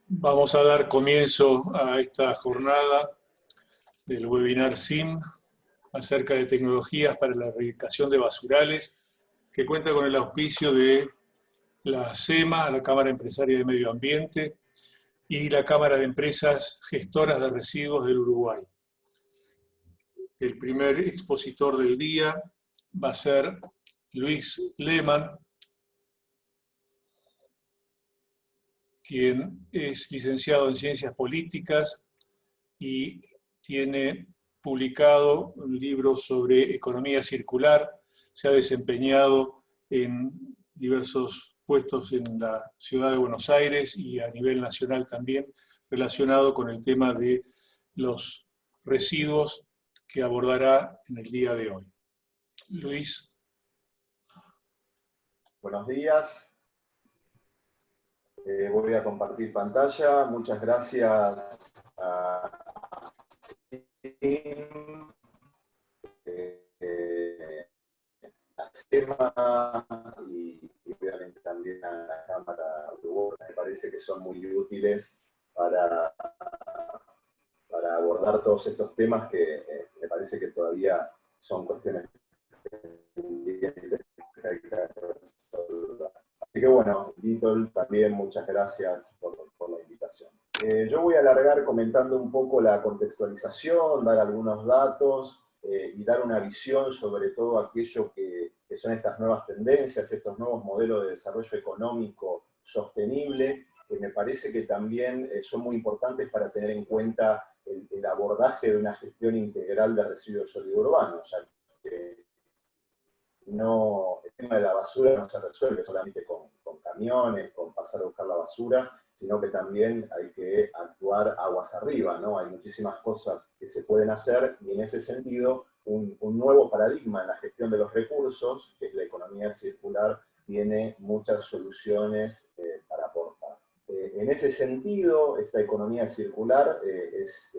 Vamos a dar comienzo a esta jornada del webinar SIM acerca de tecnologías para la erradicación de basurales, que cuenta con el auspicio de la CEMA, la Cámara Empresaria de Medio Ambiente, y la Cámara de Empresas Gestoras de Residuos del Uruguay. El primer expositor del día va a ser Luis Lehmann, quien es licenciado en Ciencias Políticas y tiene publicado un libro sobre economía circular. Se ha desempeñado en diversos puestos en la ciudad de Buenos Aires y a nivel nacional también, relacionado con el tema de los residuos que abordará en el día de hoy. Luis. Buenos días. Voy a compartir pantalla. Muchas gracias a la CEMA y obviamente también a la Cámara Uruguaya. Me parece que son muy útiles para abordar todos estos temas que me parece que todavía son cuestiones pendientes que hay que resolver. Así que bueno, Little, también muchas gracias por la invitación. Yo voy a alargar comentando un poco la contextualización, dar algunos datos y dar una visión sobre todo aquello que son estas nuevas tendencias, estos nuevos modelos de desarrollo económico sostenible, que me parece que también son muy importantes para tener en cuenta el abordaje de una gestión integral de residuos sólidos urbanos, ya que el tema de la basura no se resuelve solamente con camiones, con pasar a buscar la basura, sino que también hay que actuar aguas arriba, ¿no? Hay muchísimas cosas que se pueden hacer y en ese sentido un nuevo paradigma en la gestión de los recursos, que es la economía circular, tiene muchas soluciones para aportar. En ese sentido, esta economía circular es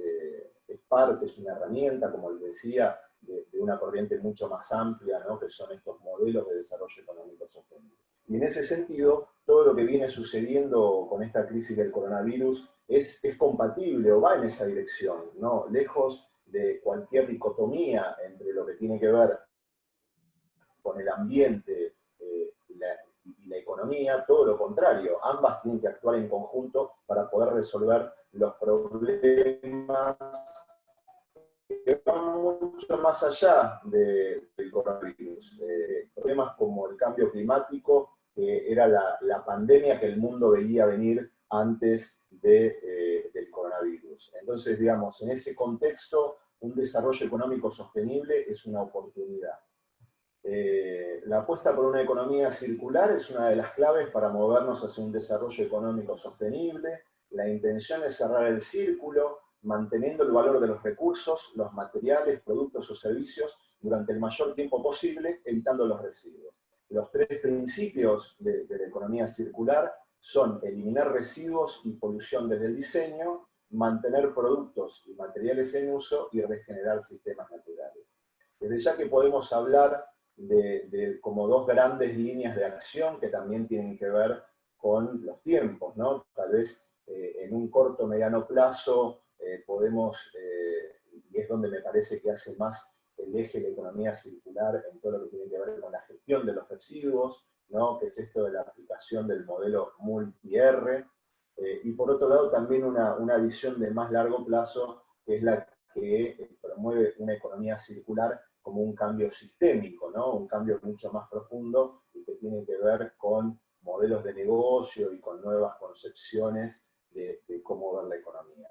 una herramienta, como les decía, de una corriente mucho más amplia, ¿no? Que son estos modelos de desarrollo económico sostenible. Y en ese sentido, todo lo que viene sucediendo con esta crisis del coronavirus es compatible o va en esa dirección, ¿no? Lejos de cualquier dicotomía entre lo que tiene que ver con el ambiente y la economía, todo lo contrario, ambas tienen que actuar en conjunto para poder resolver los problemas que van mucho más allá del coronavirus. Problemas como el cambio climático, que era la pandemia que el mundo veía venir antes del coronavirus. Entonces, digamos, en ese contexto, un desarrollo económico sostenible es una oportunidad. La apuesta por una economía circular es una de las claves para movernos hacia un desarrollo económico sostenible. La intención es cerrar el círculo, manteniendo el valor de los recursos, los materiales, productos o servicios durante el mayor tiempo posible, evitando los residuos. Los tres principios de la economía circular son eliminar residuos y polución desde el diseño, mantener productos y materiales en uso y regenerar sistemas naturales. Desde ya que podemos hablar de como dos grandes líneas de acción que también tienen que ver con los tiempos, ¿no? Tal vez en un corto o mediano plazo podemos, y es donde me parece que hace más el eje de la economía circular en todo lo que tiene que ver con la gestión de los residuos, ¿no? Que es esto de la aplicación del modelo multi-R, y por otro lado también una visión de más largo plazo, que es la que promueve una economía circular como un cambio sistémico, ¿no? Un cambio mucho más profundo y que tiene que ver con modelos de negocio y con nuevas concepciones de cómo ver la economía.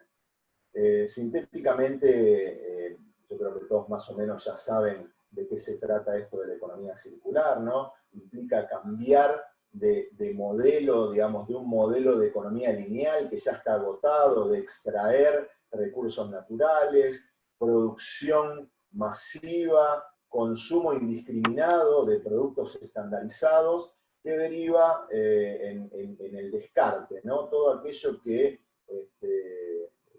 Sintéticamente, yo creo que todos más o menos ya saben de qué se trata esto de la economía circular, ¿no? Implica cambiar de modelo, digamos, de un modelo de economía lineal que ya está agotado, de extraer recursos naturales, producción masiva, consumo indiscriminado de productos estandarizados, que deriva en el descarte, ¿no? Todo aquello que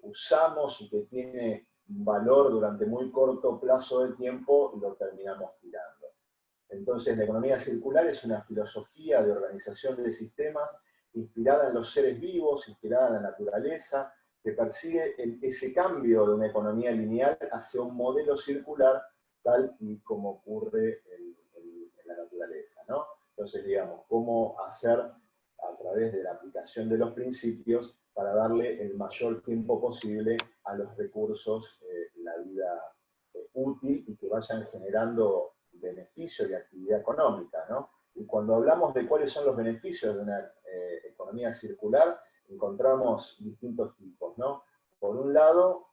usamos y que tiene valor durante muy corto plazo de tiempo, lo terminamos tirando. Entonces, la economía circular es una filosofía de organización de sistemas inspirada en los seres vivos, inspirada en la naturaleza, que persigue ese cambio de una economía lineal hacia un modelo circular, tal y como ocurre en la naturaleza, ¿no? Entonces, digamos, cómo hacer a través de la aplicación de los principios para darle el mayor tiempo posible a los recursos la vida útil y que vayan generando beneficio y actividad económica, ¿no? Y cuando hablamos de cuáles son los beneficios de una economía circular, encontramos distintos tipos, ¿no? Por un lado,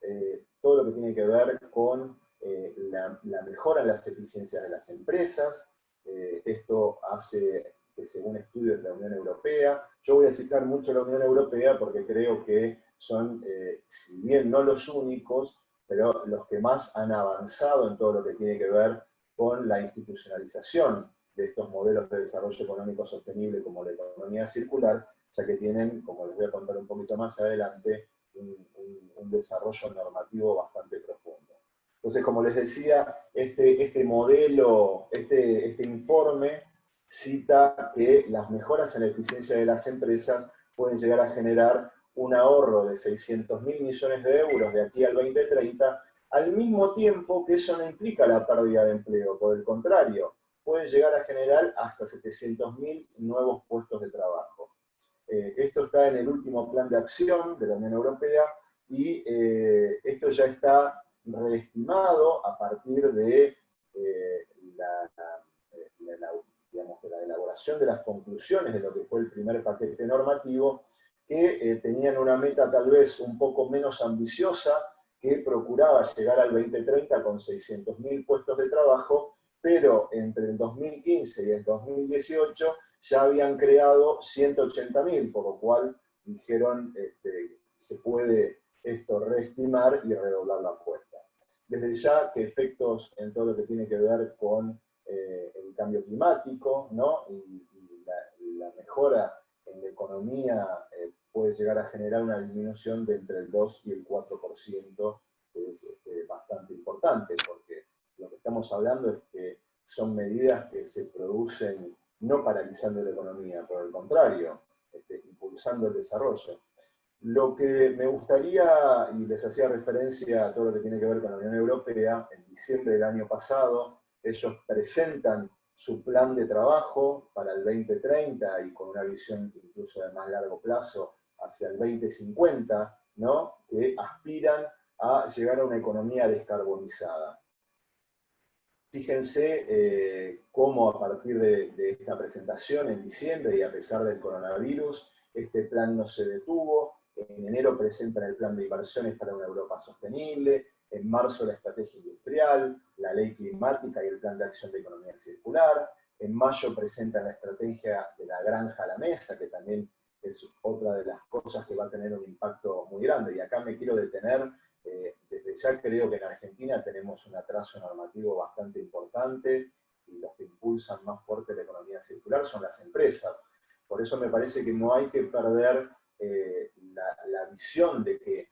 todo lo que tiene que ver con la mejora en las eficiencias de las empresas. Esto hace que, según estudios de la Unión Europea, yo voy a citar mucho la Unión Europea porque creo que son, si bien no los únicos, pero los que más han avanzado en todo lo que tiene que ver con la institucionalización de estos modelos de desarrollo económico sostenible como la economía circular, ya que tienen, como les voy a contar un poquito más adelante, un desarrollo normativo bastante profundo. Entonces, como les decía, este modelo, este informe cita que las mejoras en la eficiencia de las empresas pueden llegar a generar un ahorro de 600.000 millones de euros de aquí al 2030, al mismo tiempo que eso no implica la pérdida de empleo, por el contrario, puede llegar a generar hasta 700.000 nuevos puestos de trabajo. Esto está en el último plan de acción de la Unión Europea y esto ya está reestimado a partir de la elaboración de las conclusiones de lo que fue el primer paquete normativo, que tenían una meta tal vez un poco menos ambiciosa, que procuraba llegar al 2030 con 600.000 puestos de trabajo, pero entre el 2015 y el 2018 ya habían creado 180.000, por lo cual dijeron se puede esto reestimar y redoblar la apuesta. Desde ya que efectos en todo lo que tiene que ver con el cambio climático, ¿no? y la mejora en la economía puede llegar a generar una disminución de entre el 2 y el 4%, que es bastante importante, porque lo que estamos hablando es que son medidas que se producen no paralizando la economía, por el contrario, impulsando el desarrollo. Lo que me gustaría, y les hacía referencia a todo lo que tiene que ver con la Unión Europea, en diciembre del año pasado, ellos presentan su plan de trabajo para el 2030 y con una visión incluso de más largo plazo hacia el 2050, ¿no? Que aspiran a llegar a una economía descarbonizada. Fíjense cómo a partir de esta presentación en diciembre y a pesar del coronavirus, este plan no se detuvo. En enero presentan el plan de inversiones para una Europa sostenible, en marzo la estrategia industrial, la ley climática y el plan de acción de economía circular, en mayo presentan la estrategia de la granja a la mesa, que también es otra de las cosas que va a tener un impacto muy grande. Y acá me quiero detener, desde ya creo que en Argentina tenemos un atraso normativo bastante importante y los que impulsan más fuerte la economía circular son las empresas. Por eso me parece que no hay que perder la visión de que,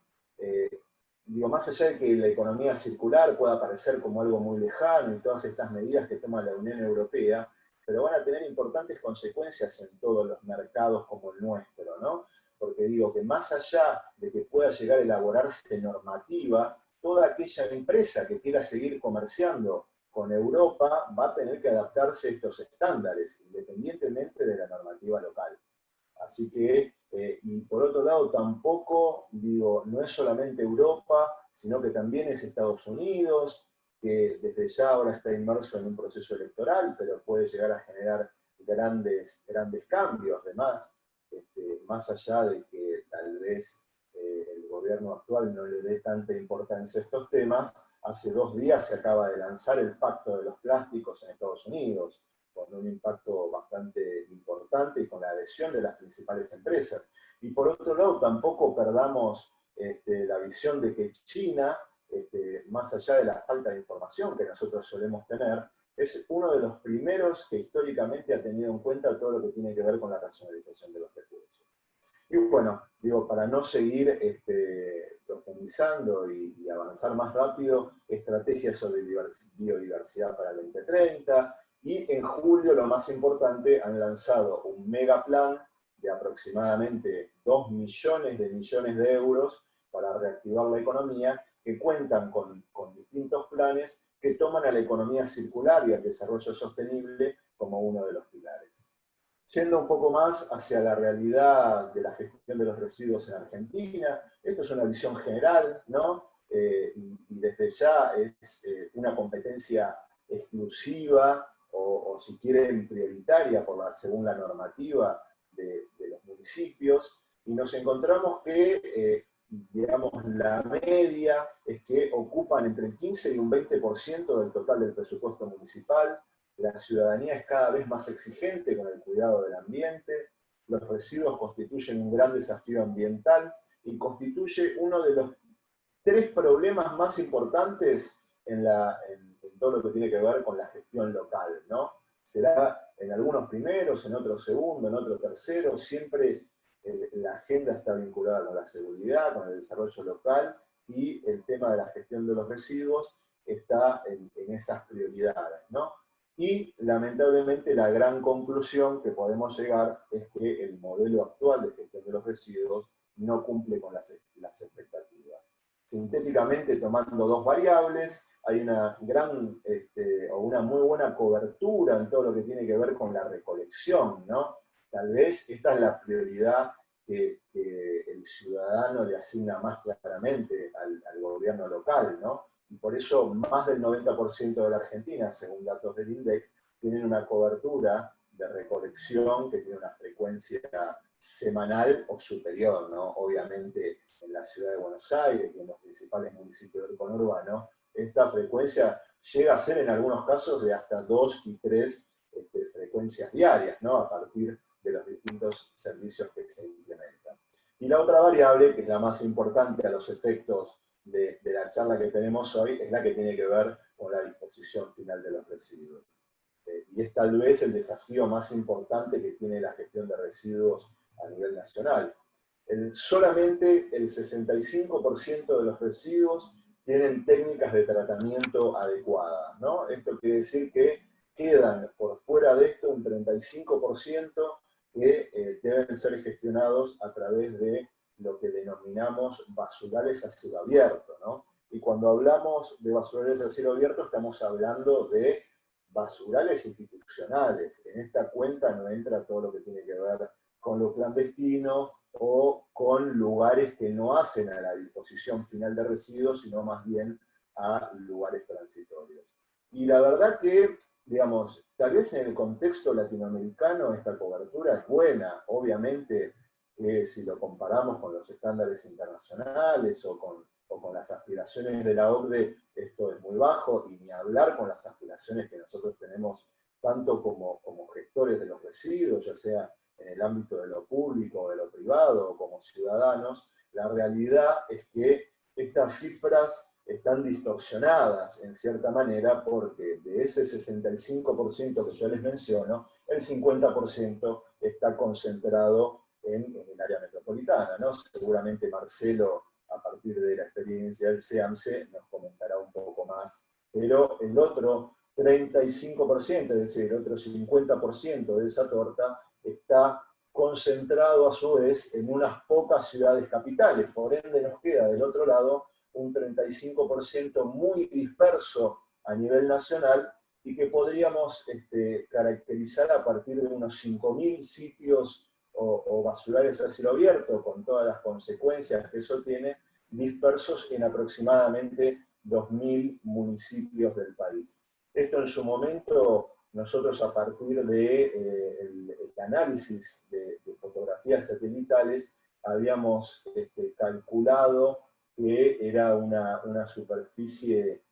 más allá de que la economía circular pueda parecer como algo muy lejano y todas estas medidas que toma la Unión Europea, pero van a tener importantes consecuencias en todos los mercados como el nuestro, ¿no? Porque digo que más allá de que pueda llegar a elaborarse normativa, toda aquella empresa que quiera seguir comerciando con Europa va a tener que adaptarse a estos estándares, independientemente de la normativa local. Así que, y por otro lado, tampoco, no es solamente Europa, sino que también es Estados Unidos, que desde ya ahora está inmerso en un proceso electoral, pero puede llegar a generar grandes cambios, además, más allá de que tal vez el gobierno actual no le dé tanta importancia a estos temas. Hace 2 días se acaba de lanzar el Pacto de los Plásticos en Estados Unidos, con un impacto bastante importante y con la adhesión de las principales empresas. Y por otro lado, tampoco perdamos la visión de que China, más allá de la falta de información que nosotros solemos tener, es uno de los primeros que históricamente ha tenido en cuenta todo lo que tiene que ver con la racionalización de los recursos. Y bueno, para no seguir profundizando y avanzar más rápido, estrategias sobre biodiversidad para el 2030, y en julio, lo más importante, han lanzado un megaplan de aproximadamente 2 millones de euros para reactivar la economía, que cuentan con distintos planes que toman a la economía circular y al desarrollo sostenible como uno de los pilares. Yendo un poco más hacia la realidad de la gestión de los residuos en Argentina, esto es una visión general, ¿no? Y desde ya es una competencia exclusiva o si quieren prioritaria según la normativa de los municipios, y nos encontramos que, digamos, la media es que ocupan entre el 15 y un 20% del total del presupuesto municipal. La ciudadanía es cada vez más exigente con el cuidado del ambiente, los residuos constituyen un gran desafío ambiental y constituye uno de los 3 problemas más importantes en todo lo que tiene que ver con la gestión local, ¿no? Será en algunos primeros, en otros segundos, en otros terceros, siempre la agenda está vinculada con la seguridad, con el desarrollo local, y el tema de la gestión de los residuos está en esas prioridades, ¿no? Y lamentablemente la gran conclusión que podemos llegar es que el modelo actual de gestión de los residuos no cumple con las expectativas. Sintéticamente, tomando 2 variables, hay una gran o una muy buena cobertura en todo lo que tiene que ver con la recolección, ¿no? Tal vez esta es la prioridad que el ciudadano le asigna más claramente al gobierno local, ¿no? Y por eso más del 90% de la Argentina, según datos del INDEC, tienen una cobertura de recolección que tiene una frecuencia semanal o superior, ¿no? Obviamente en la ciudad de Buenos Aires y en los principales municipios del conurbano, esta frecuencia llega a ser en algunos casos de hasta 2 y 3 frecuencias diarias, ¿no? A partir de los distintos servicios que se implementan. Y la otra variable, que es la más importante a los efectos de la charla que tenemos hoy, es la que tiene que ver con la disposición final de los residuos. Y es tal vez el desafío más importante que tiene la gestión de residuos a nivel nacional. Solamente el 65% de los residuos tienen técnicas de tratamiento adecuadas, ¿no? Esto quiere decir que quedan por fuera de esto un 35% que deben ser gestionados a través de lo que denominamos basurales a cielo abierto, ¿no? Y cuando hablamos de basurales a cielo abierto estamos hablando de basurales institucionales. En esta cuenta no entra todo lo que tiene que ver con lo clandestino o con lugares que no hacen a la disposición final de residuos, sino más bien a lugares transitorios. Y la verdad que, digamos, tal vez en el contexto latinoamericano esta cobertura es buena. Obviamente, si lo comparamos con los estándares internacionales o con las aspiraciones de la OCDE, esto es muy bajo, y ni hablar con las aspiraciones que nosotros tenemos tanto como gestores de los residuos, ya sea en el ámbito de lo público o de lo privado, o como ciudadanos. La realidad es que estas cifras están distorsionadas en cierta manera porque de ese 65% que yo les menciono, el 50% está concentrado en el área metropolitana, ¿no? Seguramente Marcelo, a partir de la experiencia del SEAMSE, nos comentará un poco más. Pero el otro 35%, es decir, el otro 50% de esa torta, está concentrado a su vez en unas pocas ciudades capitales. Por ende nos queda del otro lado un 35% muy disperso a nivel nacional y que podríamos caracterizar a partir de unos 5.000 sitios o basurales a cielo abierto, con todas las consecuencias que eso tiene, dispersos en aproximadamente 2.000 municipios del país. Esto en su momento, nosotros a partir del análisis de fotografías satelitales, habíamos calculado que era una superficie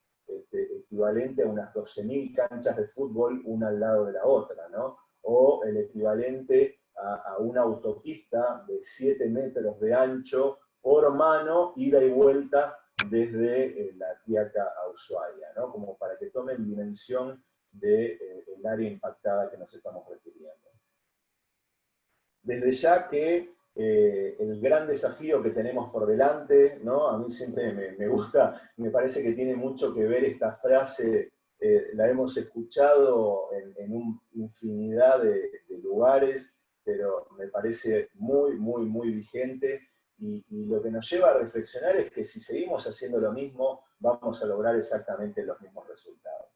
equivalente a unas 12.000 canchas de fútbol, una al lado de la otra, ¿no? O el equivalente a una autopista de 7 metros de ancho por mano, ida y vuelta desde La Quiaca a Ushuaia, ¿no? Como para que tomen dimensión del área impactada que nos estamos refiriendo. Desde ya que el gran desafío que tenemos por delante, ¿no? A mí siempre me gusta, me parece que tiene mucho que ver esta frase, la hemos escuchado en infinidad de lugares, pero me parece muy, muy, muy vigente. Y lo que nos lleva a reflexionar es que si seguimos haciendo lo mismo, vamos a lograr exactamente los mismos resultados.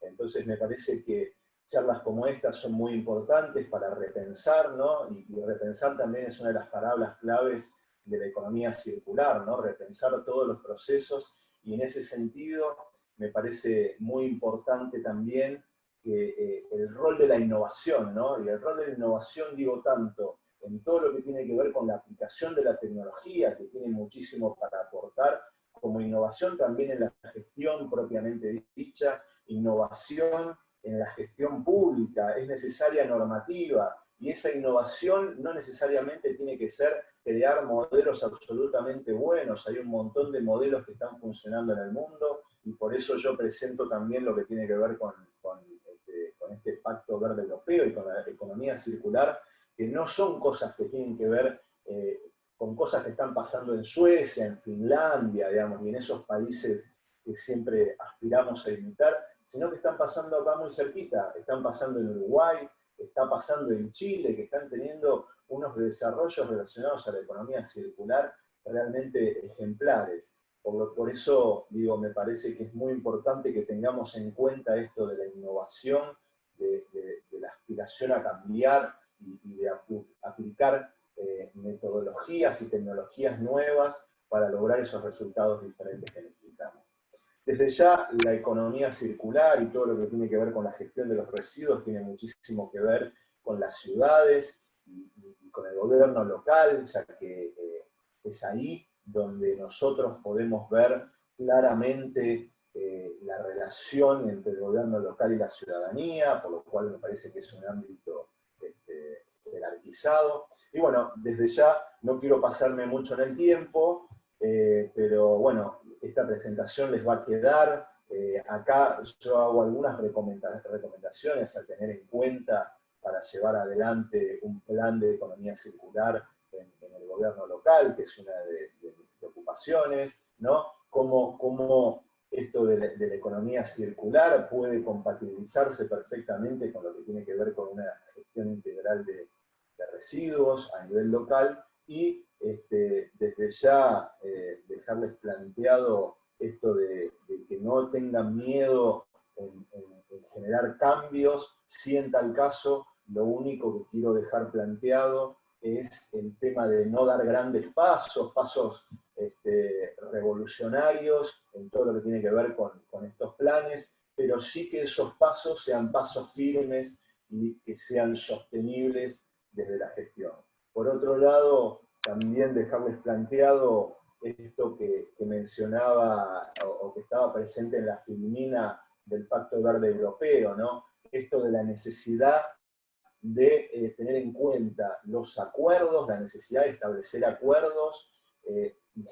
Entonces me parece que charlas como estas son muy importantes para repensar, ¿no? Y repensar también es una de las palabras claves de la economía circular, ¿no? Repensar todos los procesos, y en ese sentido me parece muy importante también que el rol de la innovación, ¿no? Y el rol de la innovación, digo, tanto en todo lo que tiene que ver con la aplicación de la tecnología, que tiene muchísimo para aportar, como innovación también en la gestión propiamente dicha, innovación en la gestión pública, es necesaria normativa, y esa innovación no necesariamente tiene que ser crear modelos absolutamente buenos, hay un montón de modelos que están funcionando en el mundo, y por eso yo presento también lo que tiene que ver con este Pacto Verde Europeo y con la economía circular, que no son cosas que tienen que ver con cosas que están pasando en Suecia, en Finlandia, digamos, y en esos países que siempre aspiramos a imitar, sino que están pasando acá muy cerquita, están pasando en Uruguay, está pasando en Chile, que están teniendo unos desarrollos relacionados a la economía circular realmente ejemplares. Por eso, digo, me parece que es muy importante que tengamos en cuenta esto de la innovación, de la aspiración a cambiar y de aplicar metodologías y tecnologías nuevas para lograr esos resultados diferentes que necesitamos. Desde ya, la economía circular y todo lo que tiene que ver con la gestión de los residuos tiene muchísimo que ver con las ciudades y con el gobierno local, ya que es ahí donde nosotros podemos ver claramente la relación entre el gobierno local y la ciudadanía, por lo cual me parece que es un ámbito jerarquizado. Y bueno, desde ya no quiero pasarme mucho en el tiempo, pero bueno, esta presentación les va a quedar. Acá yo hago algunas recomendaciones a tener en cuenta para llevar adelante un plan de economía circular en el gobierno local, que es una de mis preocupaciones, ¿no? Cómo esto de la economía circular puede compatibilizarse perfectamente con lo que tiene que ver con una gestión integral de residuos a nivel local, y desde ya dejarles planteado esto de que no tengan miedo en generar cambios, si en tal caso lo único que quiero dejar planteado es el tema de no dar grandes pasos revolucionarios en todo lo que tiene que ver con estos planes, pero sí que esos pasos sean pasos firmes y que sean sostenibles desde la gestión. Por otro lado, también dejarles planteado esto que mencionaba o que estaba presente en la filmina del Pacto Verde Europeo, ¿no? Esto de la necesidad de tener en cuenta los acuerdos, la necesidad de establecer acuerdos,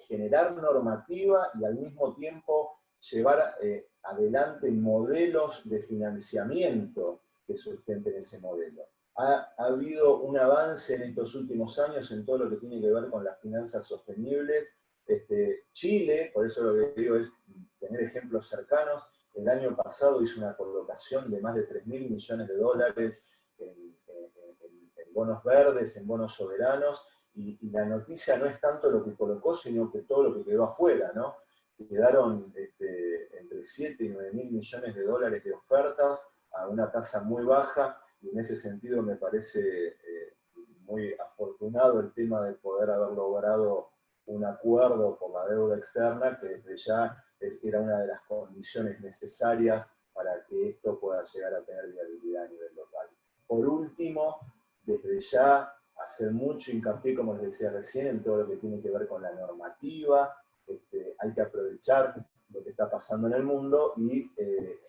generar normativa y al mismo tiempo llevar adelante modelos de financiamiento que sustenten ese modelo. Ha habido un avance en estos últimos años en todo lo que tiene que ver con las finanzas sostenibles. Chile, por eso lo que digo es tener ejemplos cercanos, el año pasado hizo una colocación de más de 3.000 millones de dólares en bonos verdes, en bonos soberanos, y la noticia no es tanto lo que colocó, sino que todo lo que quedó afuera, ¿no? Quedaron entre 7 y 9.000 millones de dólares de ofertas a una tasa muy baja, y en ese sentido me parece muy afortunado el tema de poder haber logrado un acuerdo por la deuda externa, que desde ya era una de las condiciones necesarias para que esto pueda llegar a tener viabilidad a nivel local. Por último, desde ya hacer mucho hincapié, como les decía recién, en todo lo que tiene que ver con la normativa. Hay que aprovechar lo que está pasando en el mundo y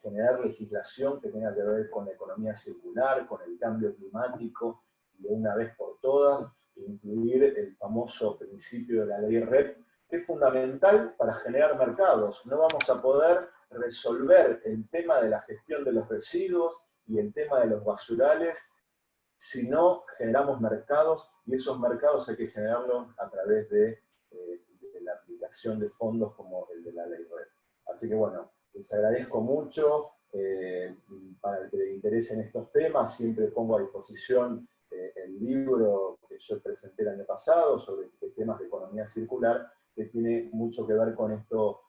generar legislación que tenga que ver con la economía circular, con el cambio climático, y de una vez por todas incluir el famoso principio de la ley REP, que es fundamental para generar mercados. No vamos a poder resolver el tema de la gestión de los residuos y el tema de los basurales si no generamos mercados, y esos mercados hay que generarlos a través de la aplicación de fondos como el de la ley REP. Así que bueno, les agradezco mucho. Para el que le interesen estos temas, siempre pongo a disposición el libro que yo presenté el año pasado sobre temas de economía circular, que tiene mucho que ver con esto.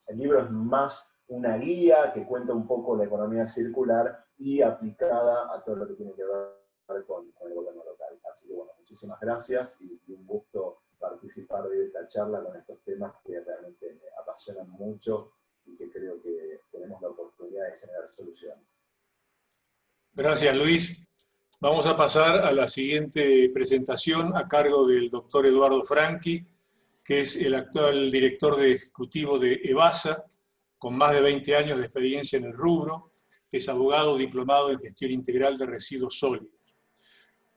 El libro es más una guía que cuenta un poco la economía circular y aplicada a todo lo que tiene que ver con el gobierno local. Así que bueno, muchísimas gracias y un gusto participar de esta charla con estos temas que realmente me apasionan mucho y que creo que tenemos la oportunidad de generar soluciones. Gracias, Luis. Vamos a pasar a la siguiente presentación a cargo del doctor Eduardo Franchi, que es el actual director ejecutivo de EBASA, con más de 20 años de experiencia en el rubro. Es abogado diplomado en gestión integral de residuos sólidos,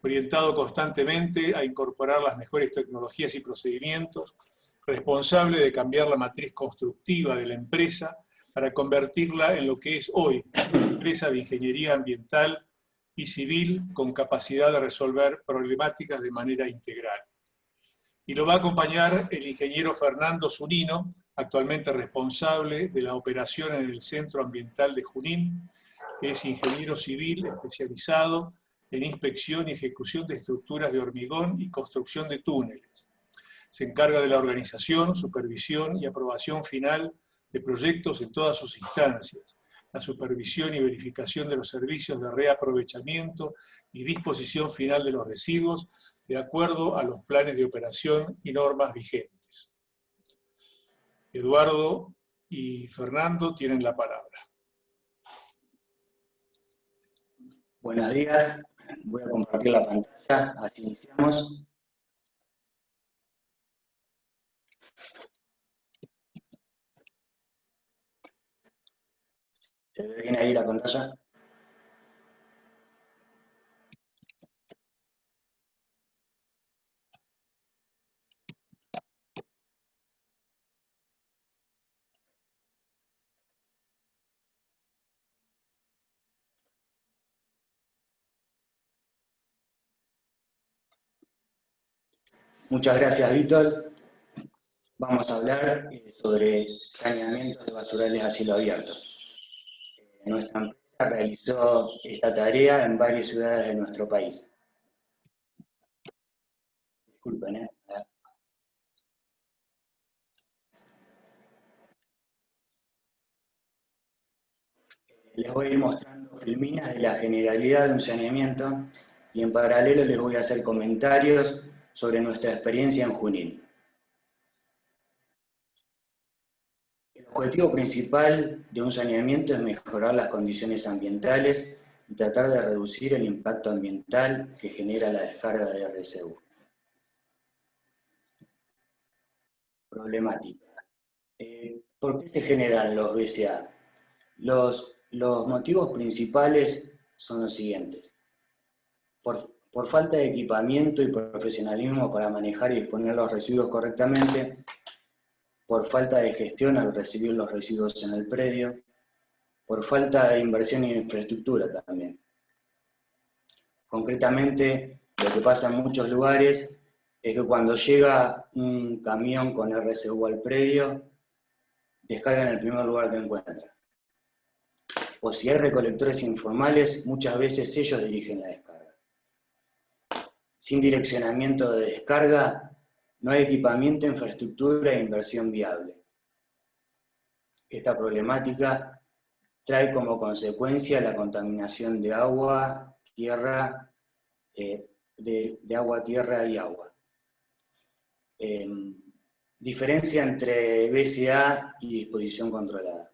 orientado constantemente a incorporar las mejores tecnologías y procedimientos, responsable de cambiar la matriz constructiva de la empresa para convertirla en lo que es hoy, una empresa de ingeniería ambiental y civil con capacidad de resolver problemáticas de manera integral. Y lo va a acompañar el ingeniero Fernando Zunino, actualmente responsable de la operación en el Centro Ambiental de Junín, que es ingeniero civil especializado en inspección y ejecución de estructuras de hormigón y construcción de túneles. Se encarga de la organización, supervisión y aprobación final de proyectos en todas sus instancias, la supervisión y verificación de los servicios de reaprovechamiento y disposición final de los residuos de acuerdo a los planes de operación y normas vigentes. Eduardo y Fernando tienen la palabra. Buenos días, voy a compartir la pantalla, así iniciamos. ¿Se ve bien ahí la pantalla? Muchas gracias, Víctor. Vamos a hablar sobre saneamientos de basurales a cielo abierto. Nuestra empresa realizó esta tarea en varias ciudades de nuestro país. Disculpen, Les voy a ir mostrando filminas de la generalidad de un saneamiento y en paralelo les voy a hacer comentarios sobre nuestra experiencia en Junín. El objetivo principal de un saneamiento es mejorar las condiciones ambientales y tratar de reducir el impacto ambiental que genera la descarga de RSU. Problemática. ¿Por qué se generan los BCA? Los motivos principales son los siguientes. Por falta de equipamiento y profesionalismo para manejar y disponer los residuos correctamente, por falta de gestión al recibir los residuos en el predio, por falta de inversión en infraestructura también. Concretamente, lo que pasa en muchos lugares es que cuando llega un camión con RSU al predio, descarga en el primer lugar que encuentra. O si hay recolectores informales, muchas veces ellos dirigen la descarga. Sin direccionamiento de descarga, no hay equipamiento, infraestructura e inversión viable. Esta problemática trae como consecuencia la contaminación de agua, tierra, de agua, tierra y agua. Diferencia entre BCA y disposición controlada.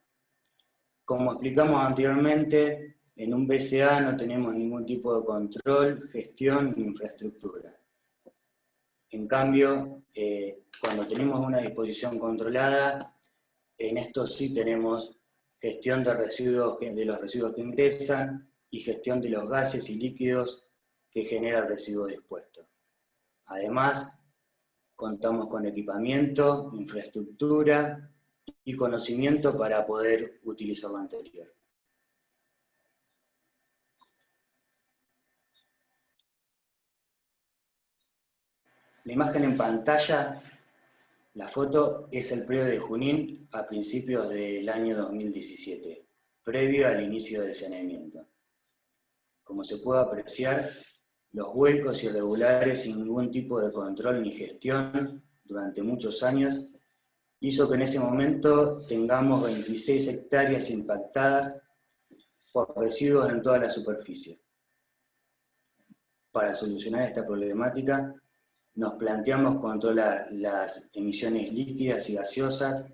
Como explicamos anteriormente, en un BCA no tenemos ningún tipo de control, gestión ni infraestructura. En cambio, cuando tenemos una disposición controlada, en esto sí tenemos gestión de los residuos que ingresan y gestión de los gases y líquidos que genera el residuo dispuesto. Además, contamos con equipamiento, infraestructura y conocimiento para poder utilizar lo anterior. La imagen en pantalla, la foto, es el predio de Junín a principios del año 2017, previo al inicio del saneamiento. Como se puede apreciar, los vuelcos irregulares sin ningún tipo de control ni gestión durante muchos años hizo que en ese momento tengamos 26 hectáreas impactadas por residuos en toda la superficie. Para solucionar esta problemática, nos planteamos controlar las emisiones líquidas y gaseosas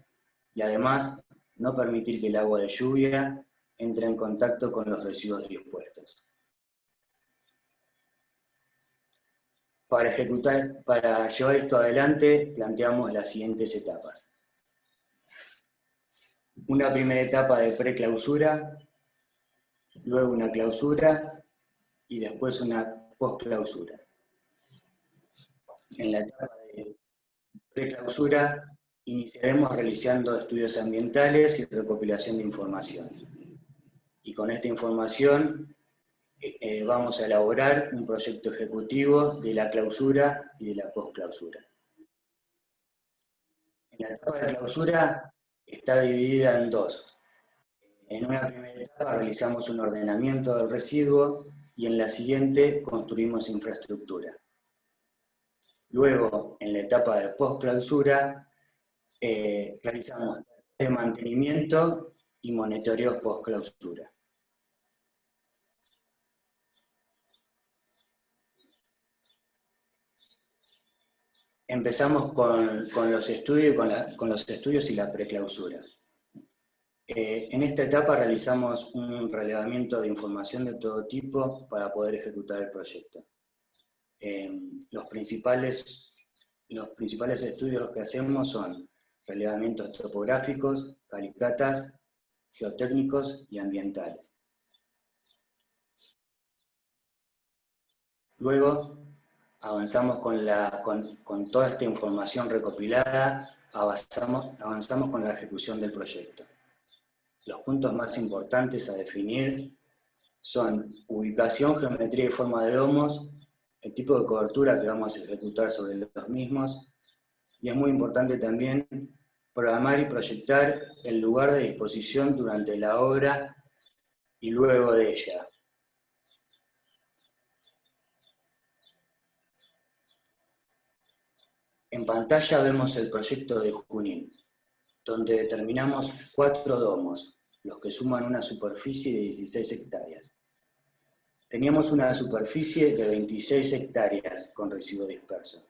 y además no permitir que el agua de lluvia entre en contacto con los residuos dispuestos. Para llevar esto adelante, planteamos las siguientes etapas. Una primera etapa de preclausura, luego una clausura y después una postclausura. En la etapa de preclausura iniciaremos realizando estudios ambientales y recopilación de información. Y con esta información vamos a elaborar un proyecto ejecutivo de la clausura y de la postclausura. En la etapa de clausura está dividida en dos. En una primera etapa realizamos un ordenamiento del residuo y en la siguiente construimos infraestructura. Luego, en la etapa de postclausura, realizamos el mantenimiento y monitoreos postclausura. Empezamos con los estudios y la preclausura. En esta etapa realizamos un relevamiento de información de todo tipo para poder ejecutar el proyecto. Los principales estudios que hacemos son relevamientos topográficos, calicatas, geotécnicos y ambientales. Luego avanzamos con toda esta información recopilada, avanzamos con la ejecución del proyecto. Los puntos más importantes a definir son ubicación, geometría y forma de domos, el tipo de cobertura que vamos a ejecutar sobre los mismos, y es muy importante también programar y proyectar el lugar de disposición durante la obra y luego de ella. En pantalla vemos el proyecto de Junín, donde determinamos 4 domos, los que suman una superficie de 16 hectáreas. Teníamos una superficie de 26 hectáreas con residuo disperso.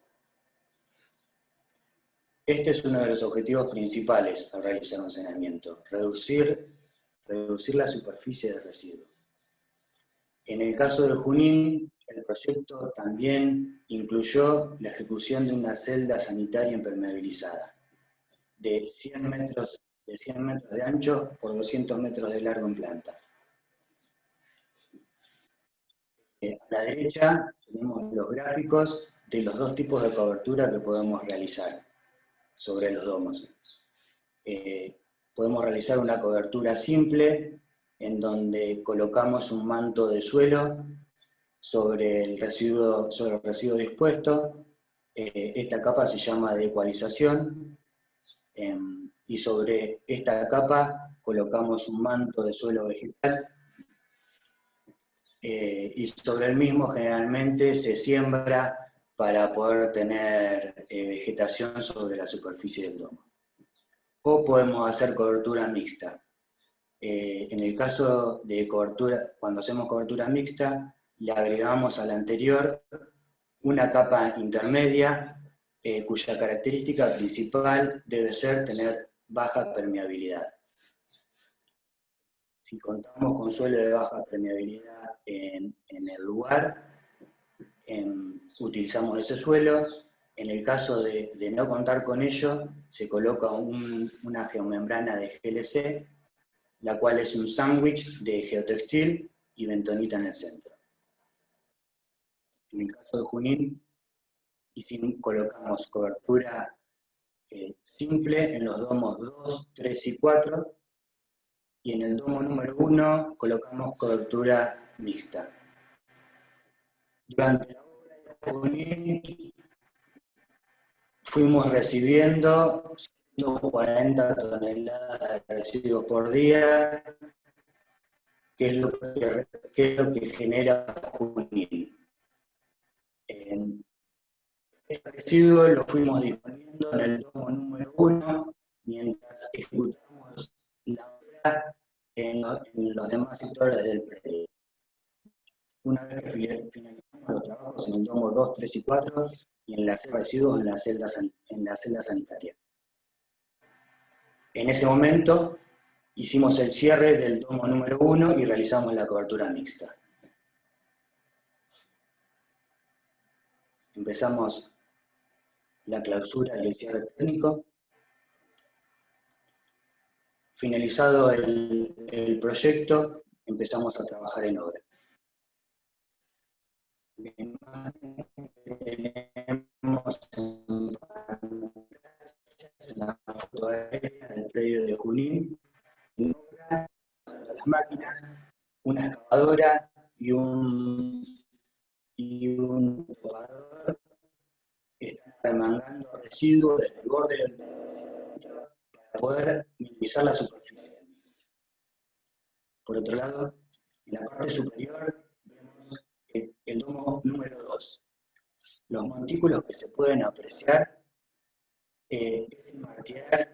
Este es uno de los objetivos principales al realizar un saneamiento, reducir la superficie de residuo. En el caso de Junín, el proyecto también incluyó la ejecución de una celda sanitaria impermeabilizada, de 100 metros de ancho por 200 metros de largo en planta. A la derecha tenemos los gráficos de los dos tipos de cobertura que podemos realizar sobre los domos. Podemos realizar una cobertura simple, en donde colocamos un manto de suelo sobre el residuo dispuesto. Esta capa se llama de ecualización, y sobre esta capa colocamos un manto de suelo vegetal, y sobre el mismo generalmente se siembra para poder tener vegetación sobre la superficie del domo. O podemos hacer cobertura mixta. En el caso de cobertura, cuando hacemos cobertura mixta, le agregamos a la anterior una capa intermedia, cuya característica principal debe ser tener baja permeabilidad. Si contamos con suelo de baja permeabilidad en el lugar, utilizamos ese suelo. En el caso de no contar con ello, se coloca una geomembrana de GLC, la cual es un sándwich de geotextil y bentonita en el centro. En el caso de Junín, colocamos cobertura simple en los domos 2, 3 y 4, y en el domo número 1 colocamos cobertura mixta. Durante la obra de Junín fuimos recibiendo 140 toneladas de residuos por día, que es lo que genera Junín. Este residuo lo fuimos disponiendo en el domo número 1, mientras ejecutamos la obra en los demás sectores del predio. Una vez que finalizamos los trabajos en el domo 2, 3 y 4, y enlacé residuos en la celda sanitaria. En ese momento hicimos el cierre del domo número 1 y realizamos la cobertura mixta. Empezamos la clausura y el cierre técnico. Finalizado el proyecto, empezamos a trabajar en obra. Tenemos la foto aérea del predio de Junín, las máquinas, una excavadora y un jugador que están remangando residuos desde el borde del para poder minimizar la superficie. Por otro lado, en la parte superior vemos el domo número 2. Los montículos que se pueden apreciar es el material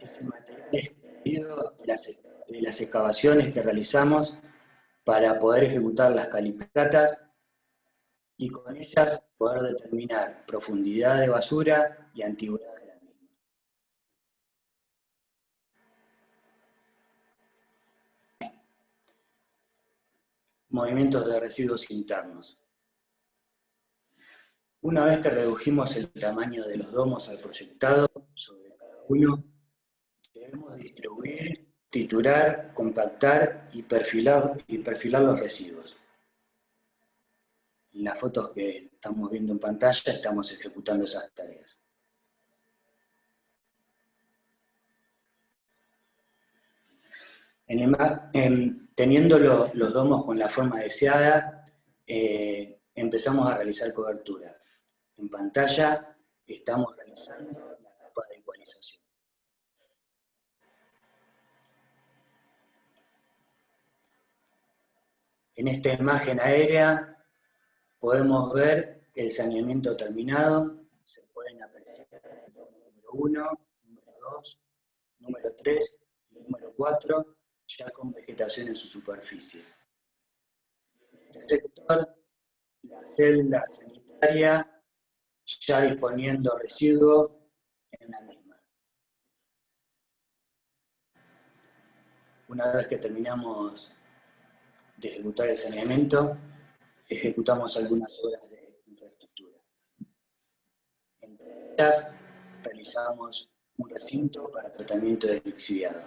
extraído de las excavaciones que realizamos para poder ejecutar las calicatas y con ellas poder determinar profundidad de basura y antigüedad de la misma. Movimientos de residuos internos. Una vez que redujimos el tamaño de los domos al proyectado sobre cada uno, debemos distribuir, triturar, compactar y perfilar los residuos. En las fotos que estamos viendo en pantalla estamos ejecutando esas tareas. Teniendo los domos con la forma deseada, empezamos a realizar cobertura. En pantalla estamos realizando la capa de ecualización. En esta imagen aérea podemos ver el saneamiento terminado. Se pueden apreciar el domo número 1, número 2, número 3 y número 4, ya con vegetación en su superficie. En este sector, la celda sanitaria ya disponiendo residuos en la misma. Una vez que terminamos de ejecutar el saneamiento, ejecutamos algunas obras de infraestructura. Entre ellas, realizamos un recinto para tratamiento de lixiviado.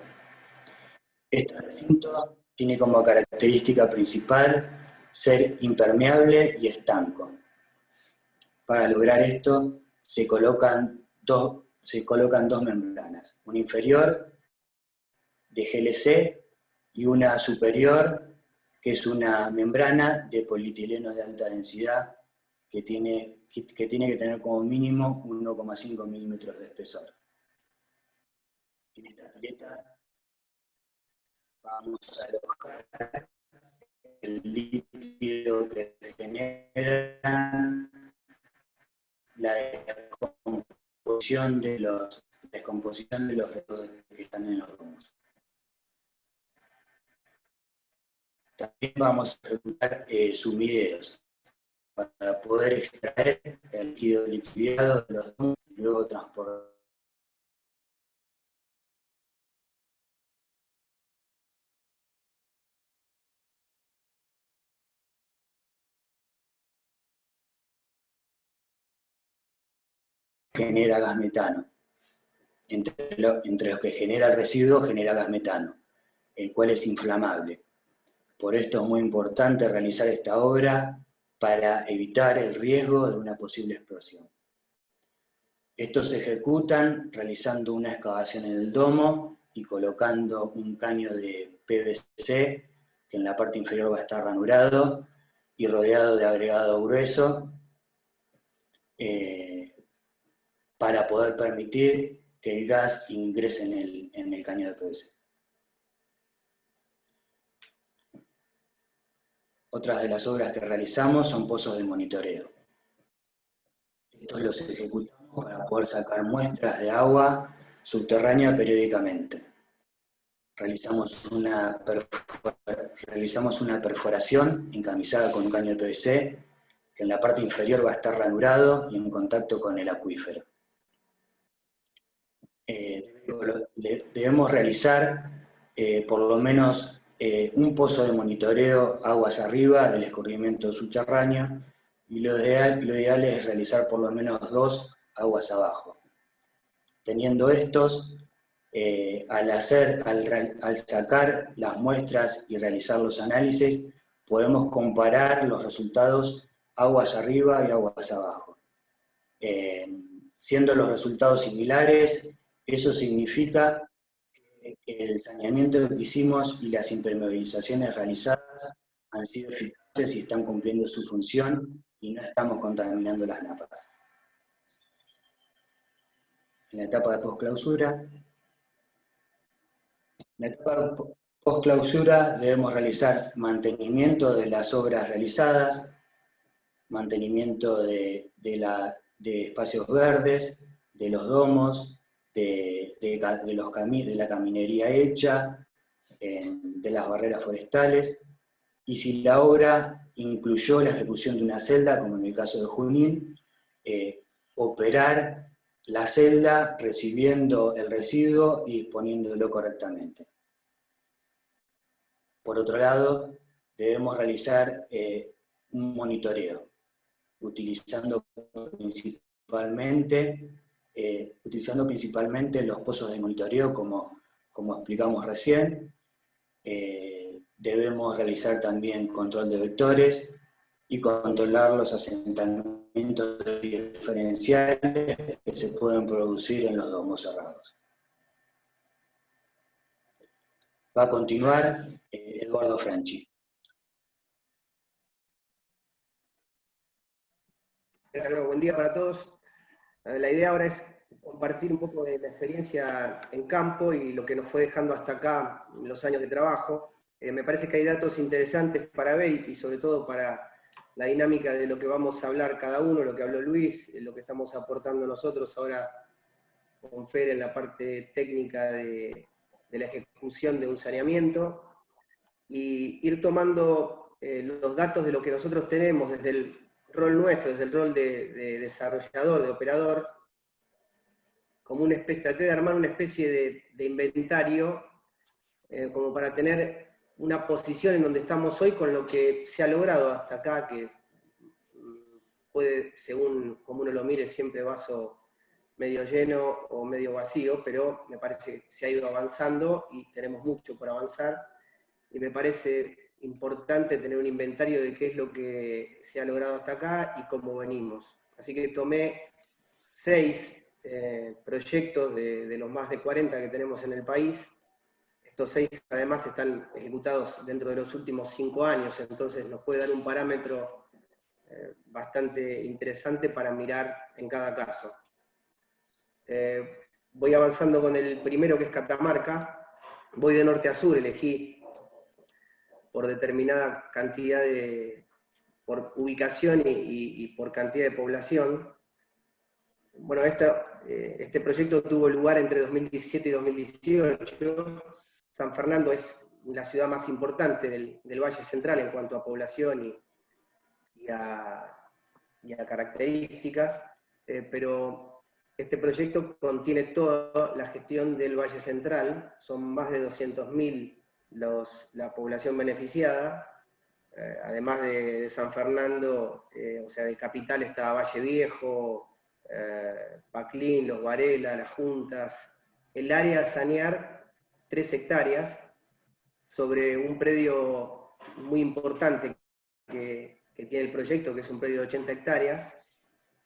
Este recinto tiene como característica principal ser impermeable y estanco. Para lograr esto, se colocan dos membranas, una inferior de GLC y una superior, que es una membrana de polietileno de alta densidad que tiene que tener como mínimo 1,5 milímetros de espesor. En esta pileta vamos a alojar el líquido que genera la descomposición de los residuos que están en los domos. También vamos a ejecutar sumideros para poder extraer el líquido lixiviado de los domos y luego transportar. Genera gas metano. Entre los que genera el residuo, genera gas metano, el cual es inflamable. Por esto es muy importante realizar esta obra para evitar el riesgo de una posible explosión. Estos se ejecutan realizando una excavación en el domo y colocando un caño de PVC, que en la parte inferior va a estar ranurado y rodeado de agregado grueso, para poder permitir que el gas ingrese en el caño de PVC. Otras de las obras que realizamos son pozos de monitoreo. Estos los ejecutamos para poder sacar muestras de agua subterránea periódicamente. Realizamos una perforación encamisada con un caño de PVC, que en la parte inferior va a estar ranurado y en contacto con el acuífero. Debemos realizar por lo menos un pozo de monitoreo aguas arriba del escurrimiento subterráneo, y lo ideal es realizar por lo menos 2 aguas abajo. Teniendo estos, al sacar las muestras y realizar los análisis, podemos comparar los resultados aguas arriba y aguas abajo. Siendo los resultados similares, eso significa que el saneamiento que hicimos y las impermeabilizaciones realizadas han sido eficaces y están cumpliendo su función y no estamos contaminando las napas. En la etapa de postclausura, debemos realizar mantenimiento de las obras realizadas, mantenimiento de espacios verdes, de los domos, de la caminería hecha, de las barreras forestales, y si la obra incluyó la ejecución de una celda, como en el caso de Junín, operar la celda recibiendo el residuo y disponiéndolo correctamente. Por otro lado, debemos realizar un monitoreo, utilizando principalmente los pozos de monitoreo, como explicamos recién. Debemos realizar también control de vectores y controlar los asentamientos diferenciales que se pueden producir en los domos cerrados. Va a continuar Eduardo Franchi. Buen día para todos. La idea ahora es compartir un poco de la experiencia en campo y lo que nos fue dejando hasta acá en los años de trabajo. Me parece que hay datos interesantes para ver y sobre todo para la dinámica de lo que vamos a hablar cada uno, lo que habló Luis, lo que estamos aportando nosotros ahora con Fer en la parte técnica de la ejecución de un saneamiento, y ir tomando los datos de lo que nosotros tenemos desde el rol nuestro, desde el rol de desarrollador, de operador, como una especie, traté de armar una especie de inventario como para tener una posición en donde estamos hoy con lo que se ha logrado hasta acá, que puede, según como uno lo mire, siempre vaso medio lleno o medio vacío, pero me parece que se ha ido avanzando y tenemos mucho por avanzar, y me parece importante tener un inventario de qué es lo que se ha logrado hasta acá y cómo venimos. Así que tomé 6 proyectos de los más de 40 que tenemos en el país. Estos 6 además están ejecutados dentro de los últimos 5 años, entonces nos puede dar un parámetro bastante interesante para mirar en cada caso. Voy avanzando con el primero, que es Catamarca. Voy de norte a sur, elegí por determinada cantidad por ubicación y por cantidad de población. Bueno, este proyecto tuvo lugar entre 2017 y 2018. San Fernando es la ciudad más importante del Valle Central en cuanto a población y a características, pero este proyecto contiene toda la gestión del Valle Central. Son más de 200.000 la población beneficiada. Además de San Fernando, o sea, de capital está Valle Viejo, Paclín, Los Varela, Las Juntas. El área a sanear, 3 hectáreas, sobre un predio muy importante que tiene el proyecto, que es un predio de 80 hectáreas,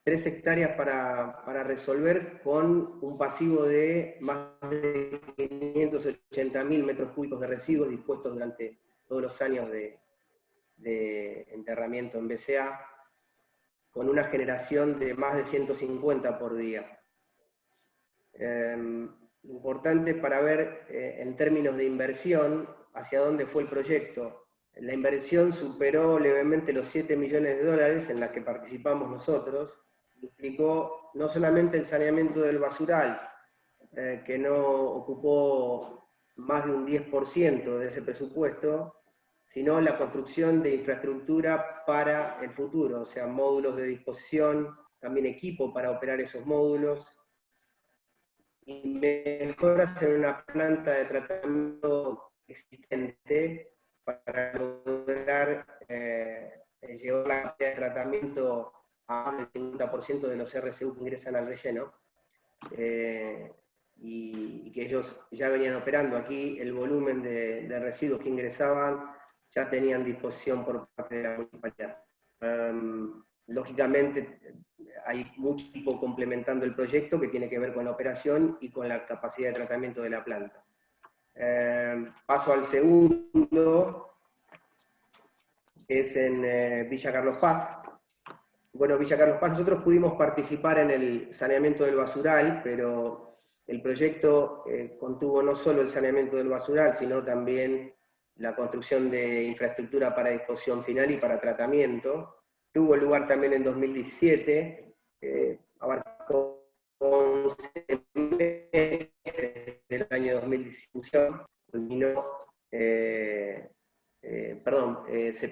3 hectáreas para resolver con un pasivo de más de 580.000 metros cúbicos de residuos dispuestos durante todos los años de enterramiento en BCA, con una generación de más de 150 por día. Importante para ver en términos de inversión hacia dónde fue el proyecto. La inversión superó levemente los $7 millones en la que participamos nosotros, implicó no solamente el saneamiento del basural, que no ocupó más de un 10% de ese presupuesto, sino la construcción de infraestructura para el futuro, o sea, módulos de disposición, también equipo para operar esos módulos, y mejoras en una planta de tratamiento existente para lograr llevar la cantidad de tratamiento a más del 50% de los RCU que ingresan al relleno, y que ellos ya venían operando. Aquí el volumen de residuos que ingresaban ya tenían disposición por parte de la municipalidad. Lógicamente hay mucho equipo complementando el proyecto que tiene que ver con la operación y con la capacidad de tratamiento de la planta. Paso al segundo, que es en Villa Carlos Paz. Bueno, Villa Carlos Paz, nosotros pudimos participar en el saneamiento del basural, pero el proyecto contuvo no solo el saneamiento del basural, sino también la construcción de infraestructura para disposición final y para tratamiento. Tuvo lugar también en 2017, abarcó 11 meses del año 2018, culminó, se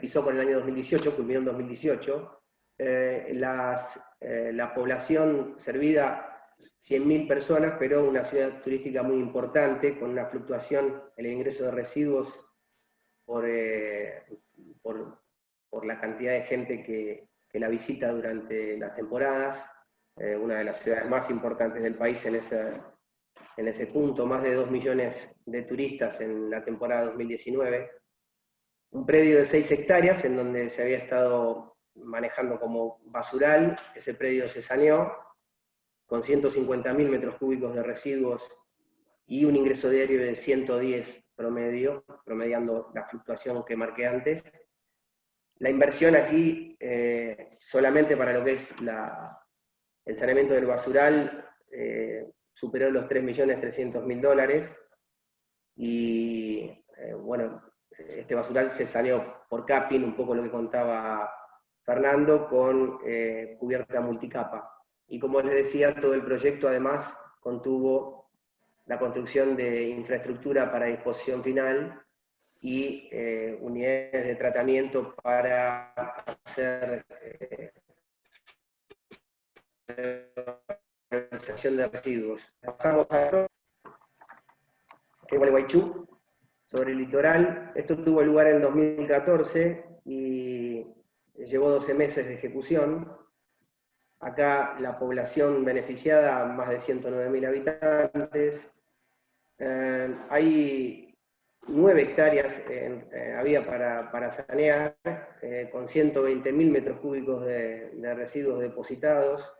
pisó con el año 2018, culminó en 2018. La población servida, 100.000 personas, pero una ciudad turística muy importante, con una fluctuación en el ingreso de residuos por la cantidad de gente que la visita durante las temporadas, una de las ciudades más importantes del país en ese punto, más de 2 millones de turistas en la temporada 2019. Un predio de 6 hectáreas en donde se había estado manejando como basural, ese predio se saneó, con 150.000 metros cúbicos de residuos y un ingreso diario de 110 promediando la fluctuación que marqué antes. La inversión aquí, solamente para lo que es el saneamiento del basural, superó los $3.300.000, y bueno, este basural se saneó por capping, un poco lo que contaba Fernando, con cubierta multicapa. Y como les decía, todo el proyecto además contuvo la construcción de infraestructura para disposición final y unidades de tratamiento para hacer realización de residuos. Pasamos a Gualeguaychú, sobre el litoral. Esto tuvo lugar en 2014 y llevó 12 meses de ejecución. Acá la población beneficiada, más de 109.000 habitantes. Hay 9 hectáreas había para sanear, con 120.000 metros cúbicos de residuos depositados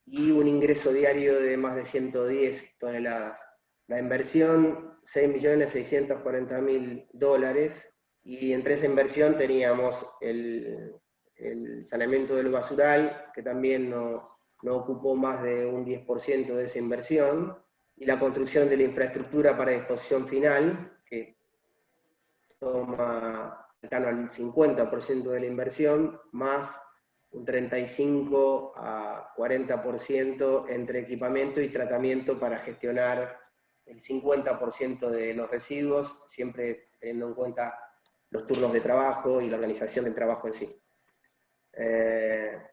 y un ingreso diario de más de 110 toneladas. La inversión, $6.640.000, y entre esa inversión teníamos el saneamiento del basural, que también no ocupó más de un 10% de esa inversión, y la construcción de la infraestructura para disposición final, que toma cercano al 50% de la inversión, más un 35 a 40% entre equipamiento y tratamiento para gestionar el 50% de los residuos, siempre teniendo en cuenta los turnos de trabajo y la organización del trabajo en sí.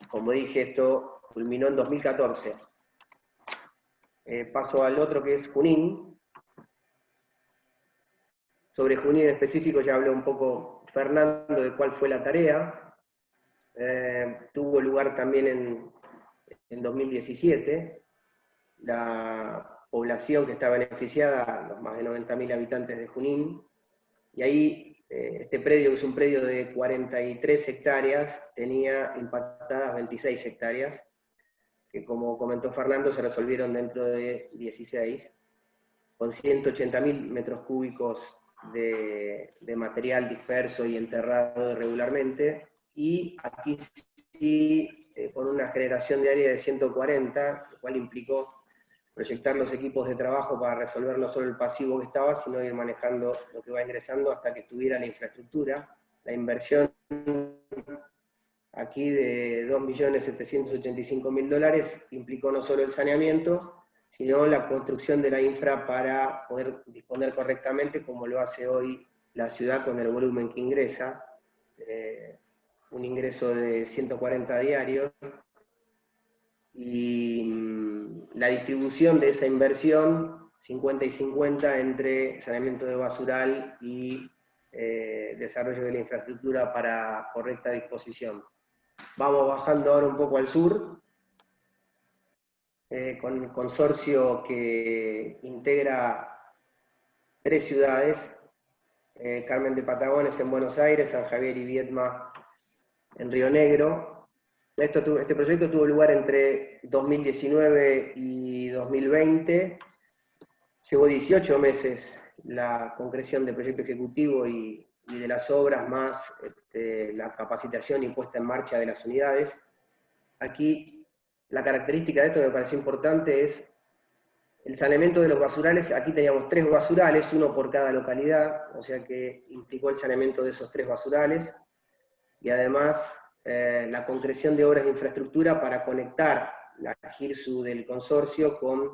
Como dije, esto culminó en 2014. Paso al otro, que es Junín. Sobre Junín en específico ya habló un poco Fernando de cuál fue la tarea. Tuvo lugar también en 2017. La población que está beneficiada, los más de 90.000 habitantes de Junín, y ahí este predio, que es un predio de 43 hectáreas, tenía impactadas 26 hectáreas, que como comentó Fernando, se resolvieron dentro de 16, con 180.000 metros cúbicos de material disperso y enterrado irregularmente, y aquí sí, con una generación diaria de 140, lo cual implicó proyectar los equipos de trabajo para resolver no solo el pasivo que estaba, sino ir manejando lo que va ingresando hasta que estuviera la infraestructura. La inversión aquí de $2.785.000 implicó no solo el saneamiento, sino la construcción de la infra para poder disponer correctamente, como lo hace hoy la ciudad con el volumen que ingresa, un ingreso de 140 diarios, y la distribución de esa inversión, 50 y 50 entre saneamiento de basural y desarrollo de la infraestructura para correcta disposición. Vamos bajando ahora un poco al sur, con el consorcio que integra 3 ciudades, Carmen de Patagones en Buenos Aires, San Javier y Viedma en Río Negro. Este proyecto tuvo lugar entre 2019 y 2020, llevó 18 meses la concreción del proyecto ejecutivo y de las obras, más la capacitación y puesta en marcha de las unidades. Aquí la característica de esto que me pareció importante es el saneamiento de los basurales. Aquí teníamos 3 basurales, uno por cada localidad, o sea que implicó el saneamiento de esos 3 basurales, y además la concreción de obras de infraestructura para conectar la GIRSU del consorcio con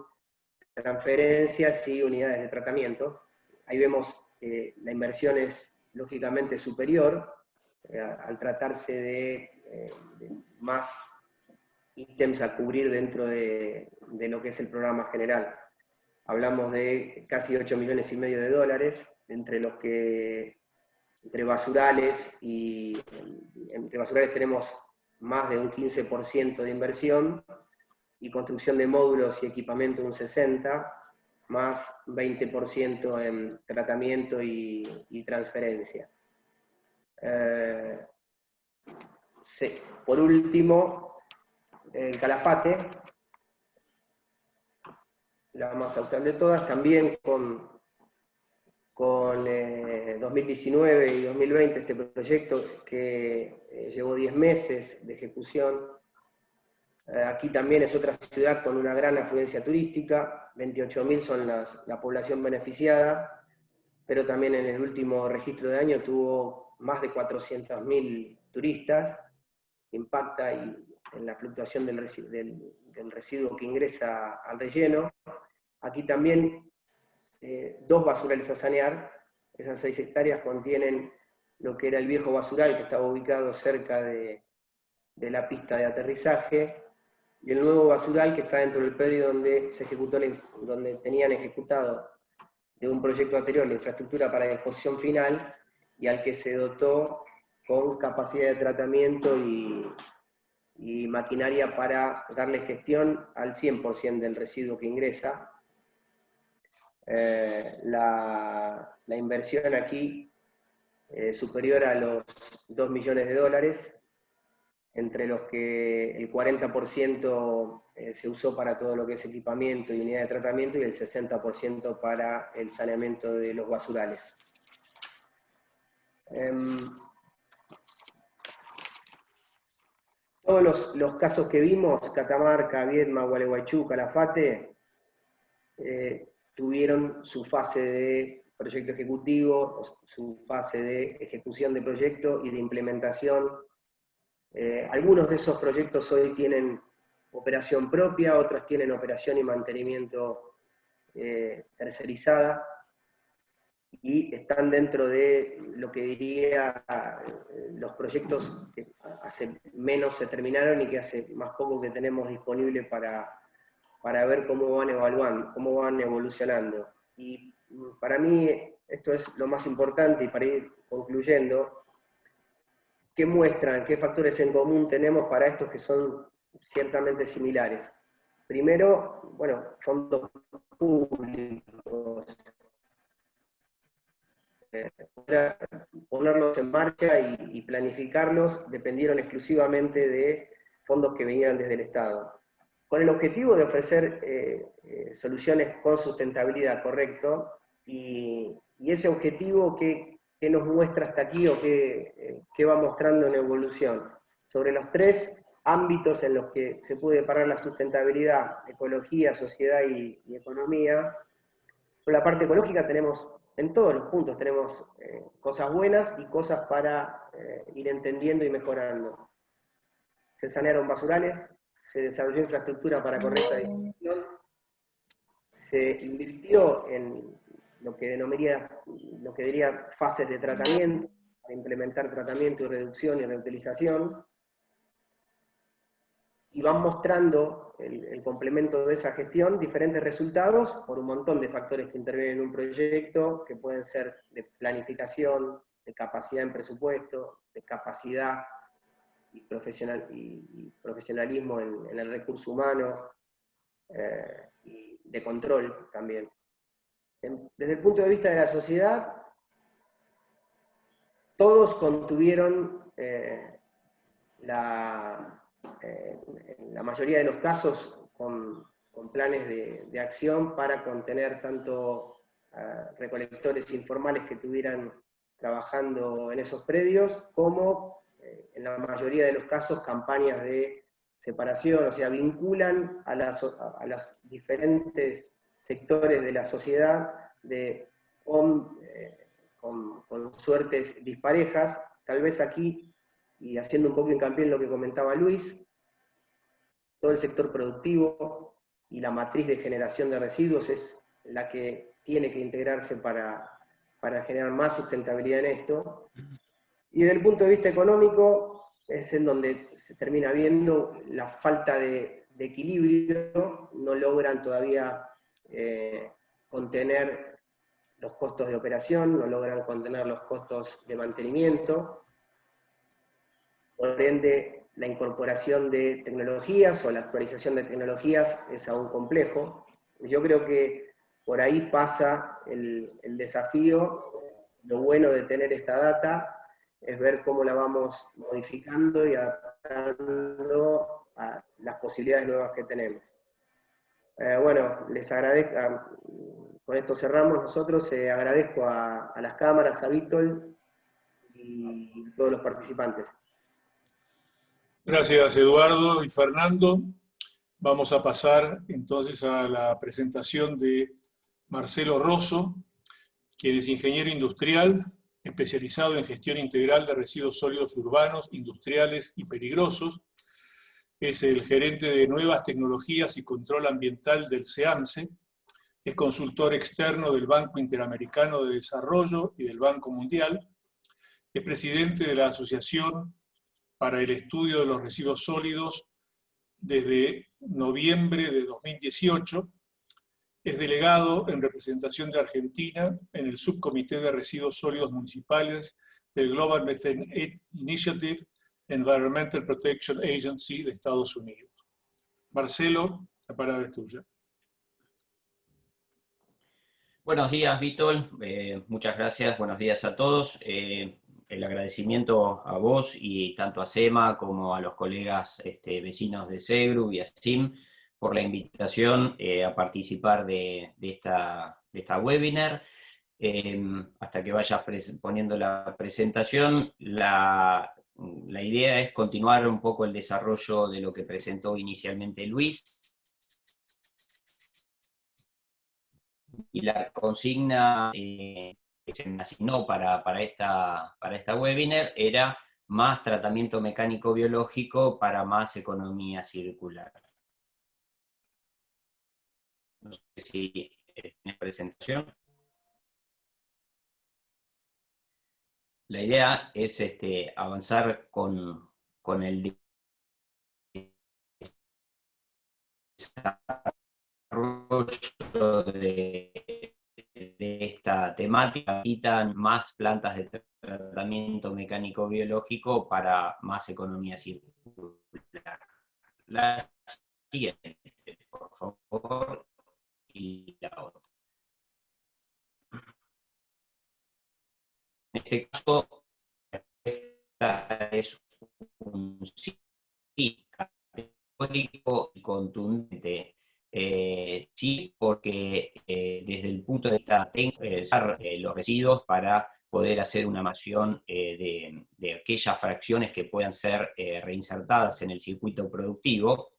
transferencias y unidades de tratamiento. Ahí vemos que la inversión es lógicamente superior, al tratarse de más ítems a cubrir dentro de lo que es el programa general. Hablamos de casi $8,5 millones, entre basurales tenemos más de un 15% de inversión, y construcción de módulos y equipamiento un 60%, más 20% en tratamiento y transferencia. Sí. Por último, el Calafate, la más austral de todas, también con 2019 y 2020 este proyecto que llevó 10 meses de ejecución. Aquí también es otra ciudad con una gran afluencia turística, 28.000 son la población beneficiada, pero también en el último registro de año tuvo más de 400.000 turistas, impacta en la fluctuación del residuo que ingresa al relleno. Aquí también 2 basurales a sanear. Esas 6 hectáreas contienen lo que era el viejo basural, que estaba ubicado cerca de la pista de aterrizaje, y el nuevo basural, que está dentro del predio donde donde tenían ejecutado de un proyecto anterior la infraestructura para disposición final, y al que se dotó con capacidad de tratamiento y maquinaria para darle gestión al 100% del residuo que ingresa. La inversión aquí superior a los $2 millones, entre los que el 40% se usó para todo lo que es equipamiento y unidad de tratamiento, y el 60% para el saneamiento de los basurales. Todos los casos que vimos, Catamarca, Viedma, Gualeguaychú, Calafate, tuvieron su fase de proyecto ejecutivo, su fase de ejecución de proyecto y de implementación. Algunos de esos proyectos hoy tienen operación propia, otros tienen operación y mantenimiento tercerizada, y están dentro de lo que diría los proyectos que hace menos se terminaron y que hace más poco que tenemos disponible para ver cómo van evaluando, cómo van evolucionando. Y para mí esto es lo más importante, y para ir concluyendo, ¿qué muestran, qué factores en común tenemos para estos que son ciertamente similares? Primero, bueno, fondos públicos. Ponerlos en marcha y planificarlos dependieron exclusivamente de fondos que venían desde el Estado, con el objetivo de ofrecer soluciones con sustentabilidad, correcto, y ese objetivo que nos muestra hasta aquí, o que va mostrando en evolución. Sobre los 3 ámbitos en los que se puede parar la sustentabilidad: ecología, sociedad y economía. Por la parte ecológica tenemos, en todos los puntos tenemos cosas buenas y cosas para ir entendiendo y mejorando. se sanearon basurales, se desarrolló infraestructura para correcta distribución, se invirtió en lo que diría fases de tratamiento, para implementar tratamiento y reducción y reutilización, y van mostrando el complemento de esa gestión, diferentes resultados por un montón de factores que intervienen en un proyecto, que pueden ser de planificación, de capacidad en presupuesto, de capacidad y profesionalismo en el recurso humano, y de control también. Desde el punto de vista de la sociedad, todos contuvieron en la mayoría de los casos con planes de acción para contener tanto recolectores informales que estuvieran trabajando en esos predios, como en la mayoría de los casos campañas de separación, o sea, vinculan a los diferentes sectores de la sociedad con suertes disparejas. Tal vez aquí, y haciendo un poco hincapié en lo que comentaba Luis, todo el sector productivo y la matriz de generación de residuos es la que tiene que integrarse para generar más sustentabilidad en esto. Y desde el punto de vista económico es en donde se termina viendo la falta de equilibrio, no logran todavía contener los costos de operación, no logran contener los costos de mantenimiento, por ende la incorporación de tecnologías o la actualización de tecnologías es aún complejo. Yo creo que por ahí pasa el desafío. Lo bueno de tener esta data es ver cómo la vamos modificando y adaptando a las posibilidades nuevas que tenemos. Bueno, les agradezco, con esto cerramos nosotros, agradezco a las cámaras, a Víctor y a todos los participantes. Gracias, Eduardo y Fernando. Vamos a pasar entonces a la presentación de Marcelo Rosso, quien es ingeniero industrial, especializado en gestión integral de residuos sólidos urbanos, industriales y peligrosos. Es el gerente de nuevas tecnologías y control ambiental del SEAMSE. Es consultor externo del Banco Interamericano de Desarrollo y del Banco Mundial. Es presidente de la Asociación para el Estudio de los Residuos Sólidos desde noviembre de 2018. Es delegado en representación de Argentina en el Subcomité de Residuos Sólidos Municipales del Global Methane Initiative Environmental Protection Agency de Estados Unidos. Marcelo, la palabra es tuya. Buenos días, Víctor. Muchas gracias. Buenos días a todos. El agradecimiento a vos y tanto a SEMA como a los colegas vecinos de SEGRU y a SIM por la invitación a participar de esta webinar. Hasta que vayas poniendo la presentación, la idea es continuar un poco el desarrollo de lo que presentó inicialmente Luis. Y la consigna que se me asignó para esta webinar era más tratamiento mecánico biológico para más economía circular. No sé si tienes presentación. La idea es avanzar con el desarrollo de esta temática. Necesitan más plantas de tratamiento mecánico biológico para más economía circular. La siguiente, por favor, y la otra. En este caso, esta es un sí categórico y contundente. Sí, porque desde el punto de vista técnico, usar los residuos para poder hacer una masión de aquellas fracciones que puedan ser reinsertadas en el circuito productivo.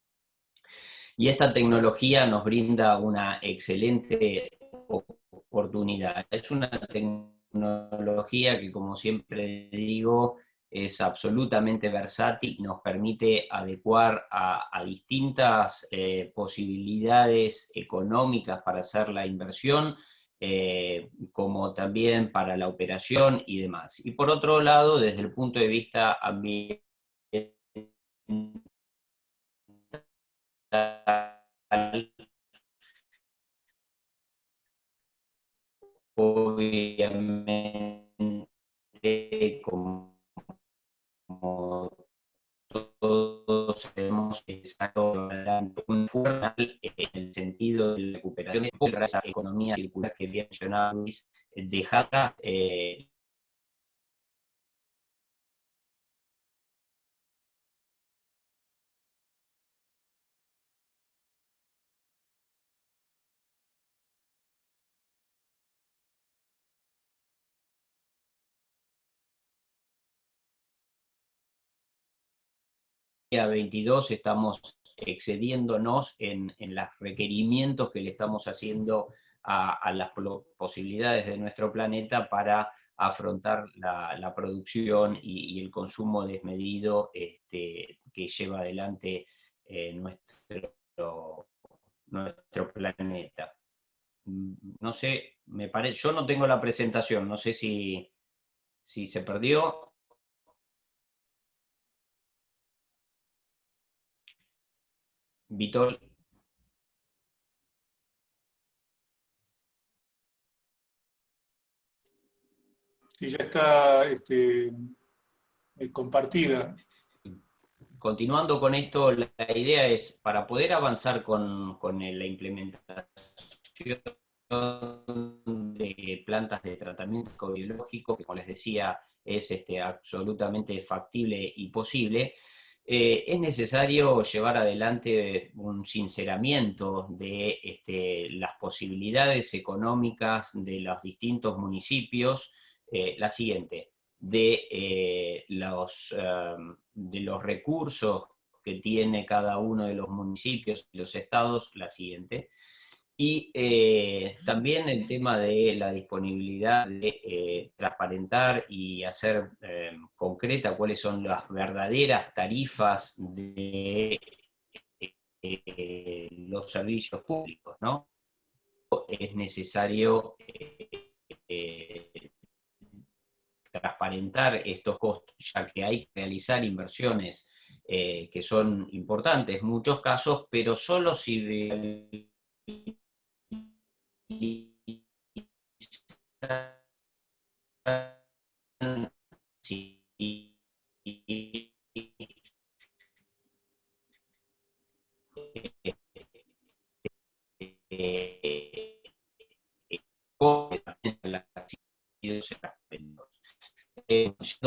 Y esta tecnología nos brinda una excelente oportunidad. Es una tecnología que, como siempre digo, es absolutamente versátil y nos permite adecuar a distintas posibilidades económicas para hacer la inversión, como también para la operación y demás. Y por otro lado, desde el punto de vista ambiental, obviamente, como todos sabemos, sacó adelante un fuerte en el sentido de la recuperación de esa economía circular que bien mencionaba Luis, dejada día 22 estamos excediéndonos en los requerimientos que le estamos haciendo a las posibilidades de nuestro planeta para afrontar la producción y el consumo desmedido que lleva adelante nuestro planeta. No sé, me parece, yo no tengo la presentación, no sé si se perdió. Víctor. Sí, ya está compartida. Continuando con esto, la idea es, para poder avanzar con la implementación de plantas de tratamiento biológico, que como les decía, es absolutamente factible y posible, es necesario llevar adelante un sinceramiento de las posibilidades económicas de los distintos municipios. La siguiente, de los recursos que tiene cada uno de los municipios y los estados, la siguiente. Y también el tema de la disponibilidad de transparentar y hacer concreta cuáles son las verdaderas tarifas de los servicios públicos, ¿no? Es necesario transparentar estos costos, ya que hay que realizar inversiones que son importantes en muchos casos, pero solo si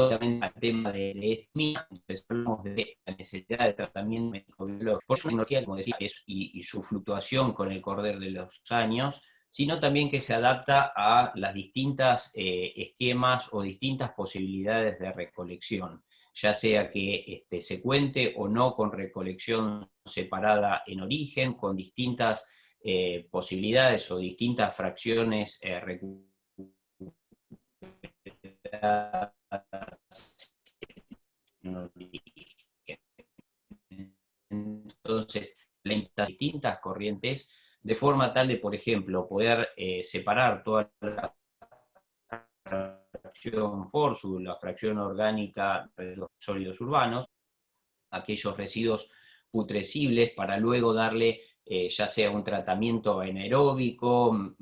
al tema de etnia, entonces hablamos de la necesidad de tratamiento médico-biológico, por su tecnología, como decía, y su fluctuación con el correr de los años, sino también que se adapta a las distintas esquemas o distintas posibilidades de recolección, ya sea que se cuente o no con recolección separada en origen, con distintas posibilidades o distintas fracciones entonces, las distintas corrientes, de forma tal de, por ejemplo, poder separar toda la fracción FORSU, la fracción orgánica de los sólidos urbanos, aquellos residuos putrecibles, para luego darle ya sea un tratamiento anaeróbico,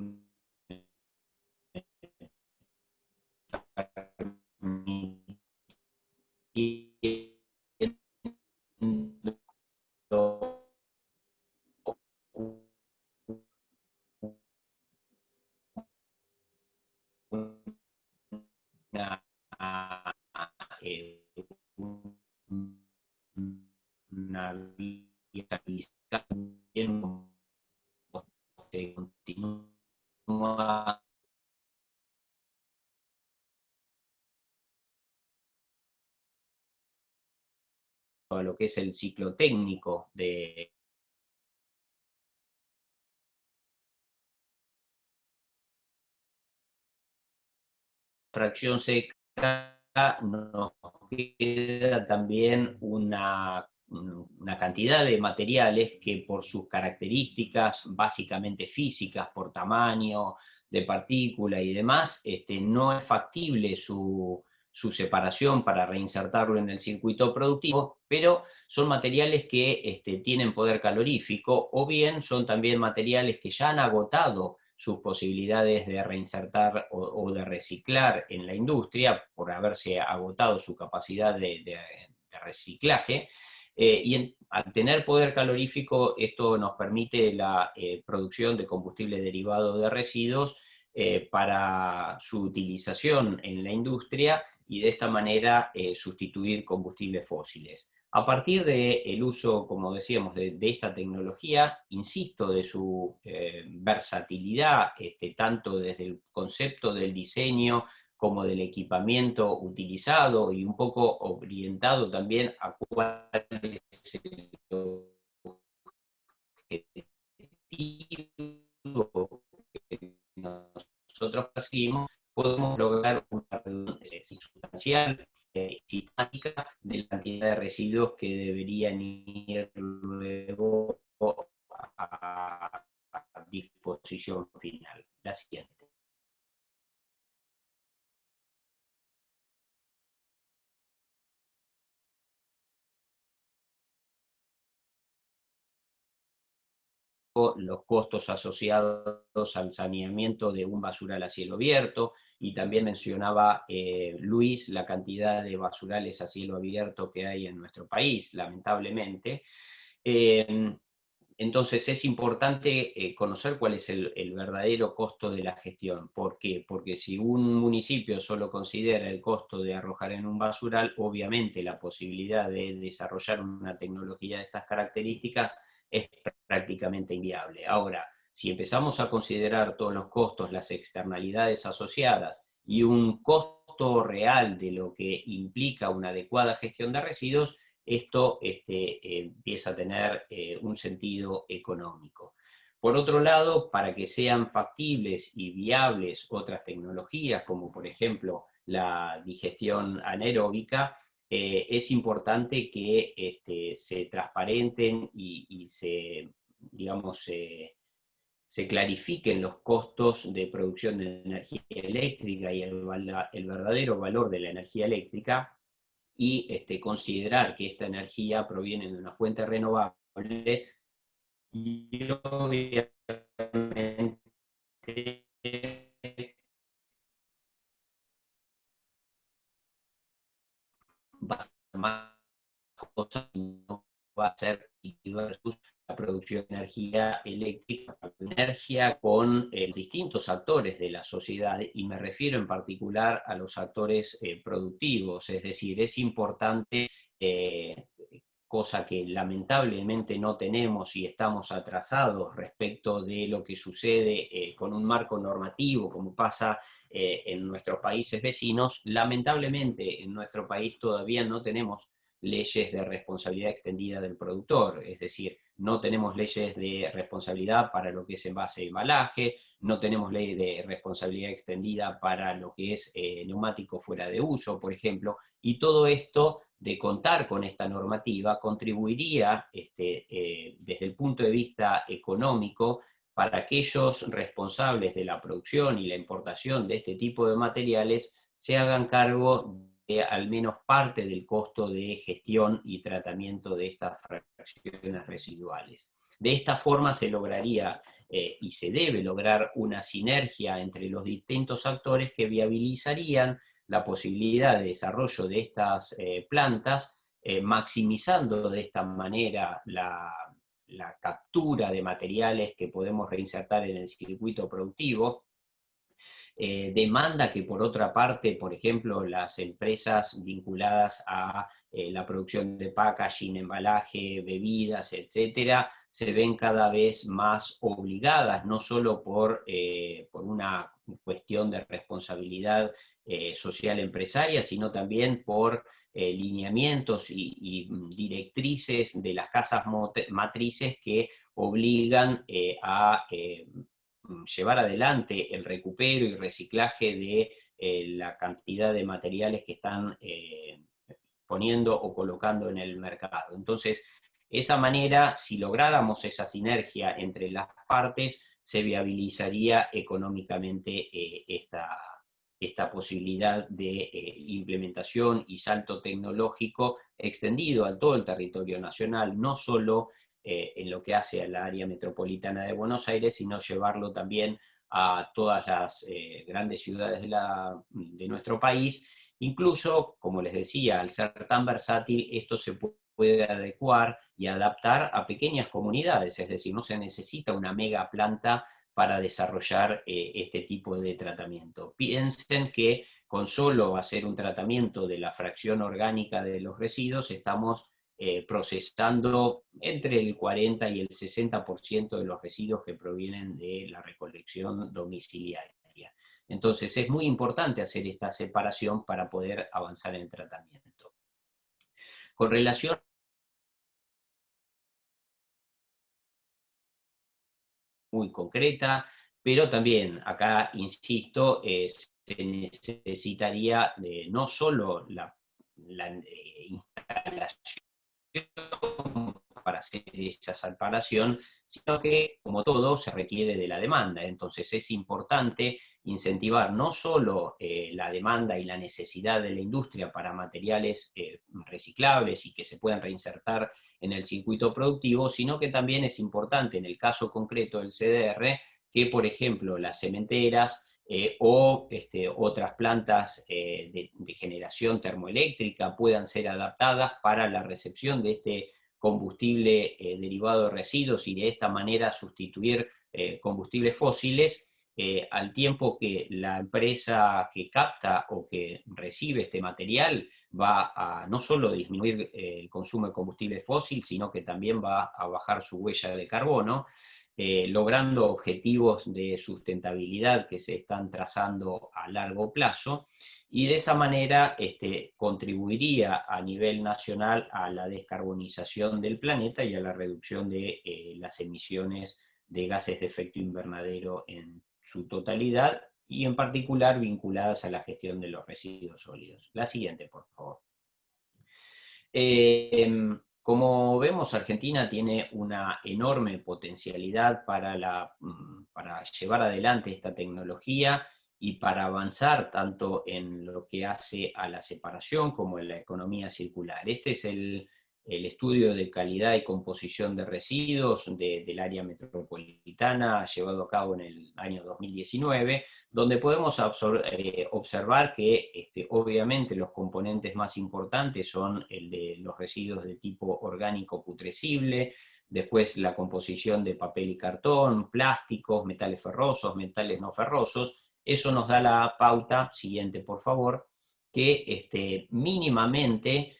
una vía también se continúa a lo que es el ciclo técnico de fracción seca nos queda también una cantidad de materiales que por sus características básicamente físicas, por tamaño de partícula y demás, no es factible su separación para reinsertarlo en el circuito productivo, pero son materiales que tienen poder calorífico, o bien son también materiales que ya han agotado sus posibilidades de reinsertar o de reciclar en la industria, por haberse agotado su capacidad de reciclaje, al tener poder calorífico, esto nos permite la producción de combustible derivado de residuos para su utilización en la industria, y de esta manera sustituir combustibles fósiles. A partir del uso, como decíamos, de esta tecnología, insisto, de su versatilidad, tanto desde el concepto del diseño como del equipamiento utilizado, y un poco orientado también a cuál es el objetivo que nosotros perseguimos, podemos lograr una reducción sustancial sistemática de la cantidad de residuos que deberían ir luego a disposición final. La siguiente. Los costos asociados al saneamiento de un basural a cielo abierto, y también mencionaba Luis la cantidad de basurales a cielo abierto que hay en nuestro país, lamentablemente. Entonces es importante conocer cuál es el verdadero costo de la gestión. ¿Por qué? Porque si un municipio solo considera el costo de arrojar en un basural, obviamente la posibilidad de desarrollar una tecnología de estas características es prácticamente inviable. Ahora, si empezamos a considerar todos los costos, las externalidades asociadas y un costo real de lo que implica una adecuada gestión de residuos, esto empieza a tener un sentido económico. Por otro lado, para que sean factibles y viables otras tecnologías, como por ejemplo la digestión anaeróbica, es importante que se transparenten y se, digamos, se clarifiquen los costos de producción de energía eléctrica y el verdadero valor de la energía eléctrica, y considerar que esta energía proviene de una fuente renovable, y obviamente va a ser más cosas, no va a ser versus la producción de energía eléctrica, energía con distintos actores de la sociedad, y me refiero en particular a los actores productivos. Es decir, es importante, cosa que lamentablemente no tenemos y estamos atrasados respecto de lo que sucede con un marco normativo, como pasa en nuestros países vecinos. Lamentablemente en nuestro país todavía no tenemos leyes de responsabilidad extendida del productor, es decir, no tenemos leyes de responsabilidad para lo que es envase de embalaje, no tenemos ley de responsabilidad extendida para lo que es neumático fuera de uso, por ejemplo, y todo esto, de contar con esta normativa, contribuiría desde el punto de vista económico para aquellos responsables de la producción y la importación de este tipo de materiales se hagan cargo de al menos parte del costo de gestión y tratamiento de estas fracciones residuales. De esta forma se lograría y se debe lograr una sinergia entre los distintos actores que viabilizarían la posibilidad de desarrollo de estas plantas, maximizando de esta manera la captura de materiales que podemos reinsertar en el circuito productivo. Demanda que por otra parte, por ejemplo, las empresas vinculadas a la producción de packaging, embalaje, bebidas, etcétera, se ven cada vez más obligadas, no solo por una cuestión de responsabilidad social empresaria, sino también por lineamientos y directrices de las casas matrices que obligan a llevar adelante el recupero y reciclaje de la cantidad de materiales que están poniendo o colocando en el mercado. Entonces, de esa manera, si lográramos esa sinergia entre las partes, se viabilizaría económicamente esta posibilidad de implementación y salto tecnológico extendido a todo el territorio nacional, no solo en lo que hace a la área metropolitana de Buenos Aires, sino llevarlo también a todas las grandes ciudades de nuestro país. Incluso, como les decía, al ser tan versátil, esto se puede adecuar y adaptar a pequeñas comunidades, es decir, no se necesita una mega planta para desarrollar este tipo de tratamiento. Piensen que con solo hacer un tratamiento de la fracción orgánica de los residuos estamos procesando entre el 40 y el 60% de los residuos que provienen de la recolección domiciliaria. Entonces es muy importante hacer esta separación para poder avanzar en el tratamiento. Con relación muy concreta, pero también acá, insisto, se necesitaría no solo la instalación para hacer esa separación, sino que, como todo, se requiere de la demanda. Entonces es importante incentivar no solo la demanda y la necesidad de la industria para materiales reciclables y que se puedan reinsertar en el circuito productivo, sino que también es importante, en el caso concreto del CDR, que, por ejemplo, las cementeras o otras plantas de generación termoeléctrica puedan ser adaptadas para la recepción de este combustible derivado de residuos y de esta manera sustituir combustibles fósiles, al tiempo que la empresa que capta o que recibe este material va a no solo disminuir el consumo de combustible fósil, sino que también va a bajar su huella de carbono, logrando objetivos de sustentabilidad que se están trazando a largo plazo, y de esa manera contribuiría a nivel nacional a la descarbonización del planeta y a la reducción de las emisiones de gases de efecto invernadero en su totalidad, y en particular vinculadas a la gestión de los residuos sólidos. La siguiente, por favor. Como vemos, Argentina tiene una enorme potencialidad para llevar adelante esta tecnología y para avanzar tanto en lo que hace a la separación como en la economía circular. Este es el estudio de calidad y composición de residuos del área metropolitana, llevado a cabo en el año 2019, donde podemos observar que obviamente los componentes más importantes son el de los residuos de tipo orgánico putrescible, después la composición de papel y cartón, plásticos, metales ferrosos, metales no ferrosos. Eso nos da la pauta, siguiente por favor, que mínimamente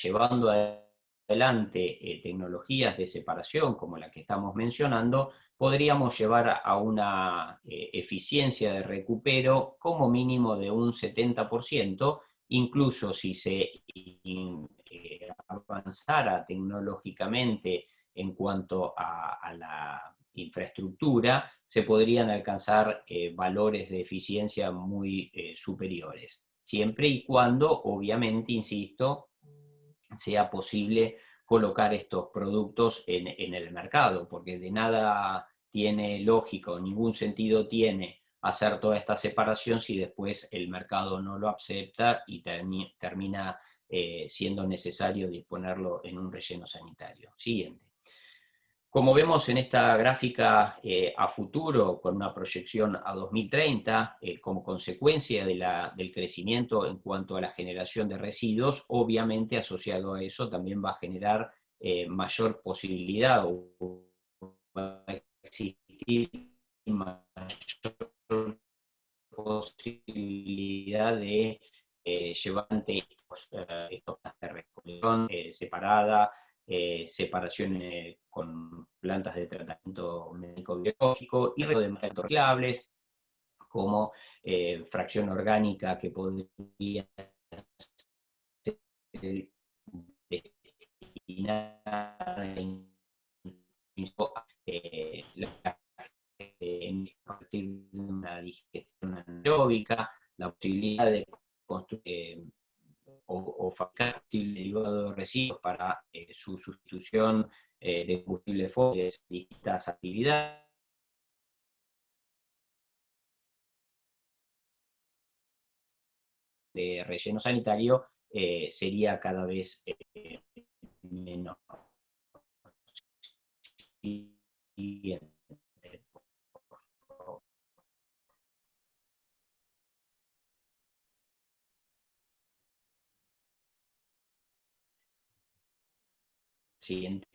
llevando adelante tecnologías de separación como la que estamos mencionando, podríamos llevar a una eficiencia de recupero como mínimo de un 70%, incluso si se avanzara tecnológicamente en cuanto a la infraestructura, se podrían alcanzar valores de eficiencia muy superiores, siempre y cuando, obviamente, insisto, sea posible colocar estos productos en el mercado, porque de nada tiene lógica o ningún sentido tiene hacer toda esta separación si después el mercado no lo acepta y termina siendo necesario disponerlo en un relleno sanitario. Siguiente. Como vemos en esta gráfica a futuro, con una proyección a 2030, como consecuencia del crecimiento en cuanto a la generación de residuos, obviamente asociado a eso también va a generar mayor posibilidad o va a existir mayor posibilidad de llevar ante estos de recolección separada, separación con plantas de tratamiento médico-biológico y de materiales reciclables, como fracción orgánica que podría ser destinada a partir de una digestión anaeróbica, la posibilidad de construir o fabricar combustible derivado de residuos para su sustitución de combustibles fósiles en distintas actividades. De relleno sanitario sería cada vez menor.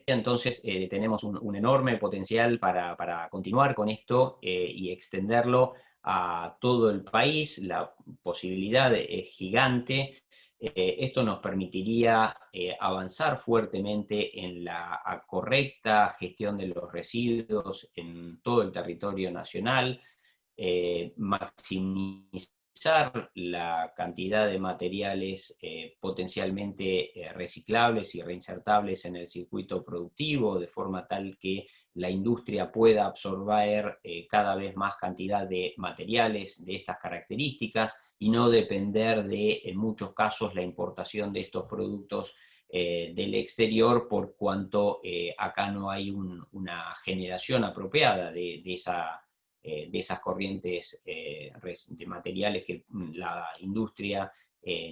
Entonces tenemos un enorme potencial para continuar con esto y extenderlo a todo el país. La posibilidad es gigante. Esto nos permitiría avanzar fuertemente en la correcta gestión de los residuos en todo el territorio nacional, maximizar la cantidad de materiales potencialmente reciclables y reinsertables en el circuito productivo, de forma tal que la industria pueda absorber cada vez más cantidad de materiales de estas características y no depender de, en muchos casos, la importación de estos productos del exterior, por cuanto acá no hay una generación apropiada de esas corrientes de materiales que la industria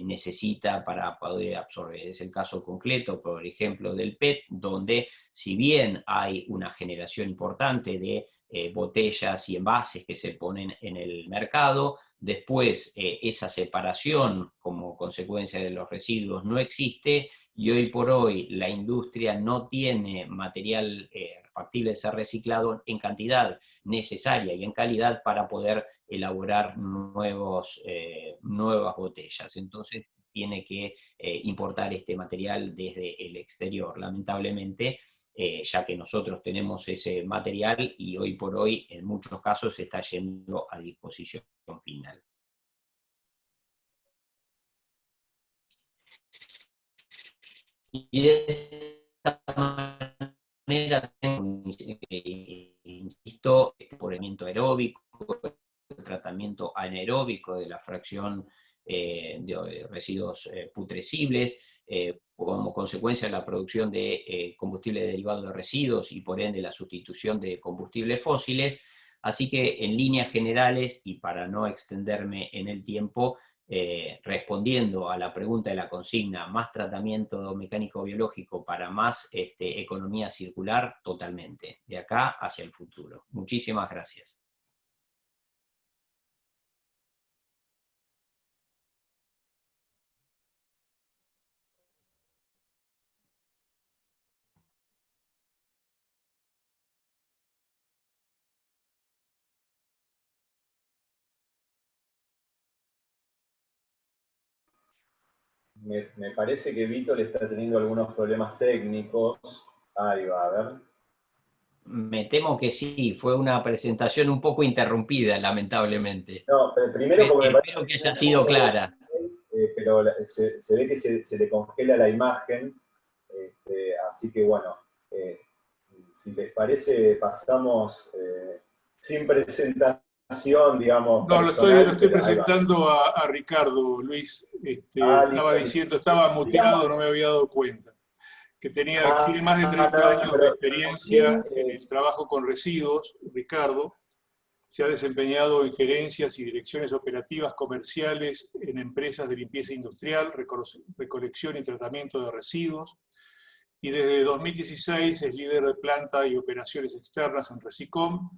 necesita para poder absorber. Es el caso concreto, por ejemplo, del PET, donde si bien hay una generación importante de botellas y envases que se ponen en el mercado, después esa separación como consecuencia de los residuos no existe, y hoy por hoy la industria no tiene material factible de ser reciclado en cantidad necesaria y en calidad para poder elaborar nuevas botellas. Entonces tiene que importar este material desde el exterior, lamentablemente, ya que nosotros tenemos ese material y hoy por hoy en muchos casos está yendo a disposición final. Y de esta manera, insisto, el tratamiento aeróbico, el tratamiento anaeróbico de la fracción de residuos putrecibles, como consecuencia de la producción de combustible derivado de residuos y por ende la sustitución de combustibles fósiles. Así que en líneas generales, y para no extenderme en el tiempo, respondiendo a la pregunta de la consigna, más tratamiento mecánico-biológico para más economía circular, totalmente, de acá hacia el futuro. Muchísimas gracias. Me parece que Vítor está teniendo algunos problemas técnicos. Ahí va, a ver. Me temo que sí, fue una presentación un poco interrumpida, lamentablemente. No, pero primero porque me espero que haya sido clara. Pero se ve que se le congela la imagen, así que bueno, si les parece pasamos sin presentación, digamos. No, personal, lo estoy presentando a Ricardo, Luis. Estaba muteado, no me había dado cuenta. Que tiene más de 30 años de experiencia en el trabajo con residuos. Ricardo se ha desempeñado en gerencias y direcciones operativas comerciales en empresas de limpieza industrial, recolección y tratamiento de residuos, y desde 2016 es líder de planta y operaciones externas en Resicom,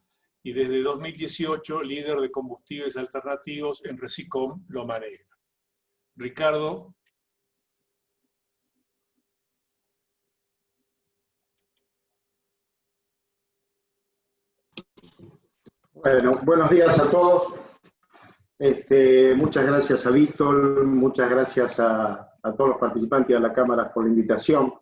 y desde 2018 líder de combustibles alternativos en Resicom Loma Negra. Ricardo. Bueno, buenos días a todos. Muchas gracias a Vítor, muchas gracias a todos los participantes y a la Cámara por la invitación.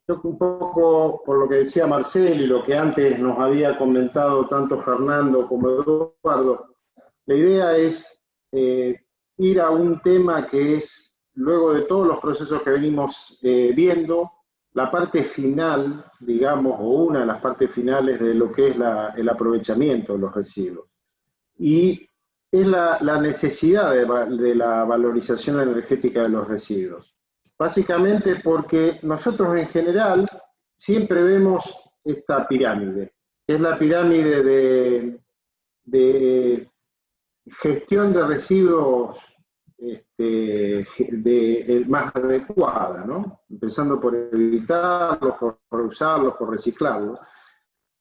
Yo un poco por lo que decía Marcel y lo que antes nos había comentado tanto Fernando como Eduardo, la idea es ir a un tema que es, luego de todos los procesos que venimos viendo, la parte final, digamos, o una de las partes finales de lo que es el aprovechamiento de los residuos. Y es la necesidad de la valorización energética de los residuos. Básicamente porque nosotros en general siempre vemos esta pirámide, que es la pirámide de gestión de residuos más adecuada, ¿no? Empezando por evitarlos, por reusarlos, por reciclarlos.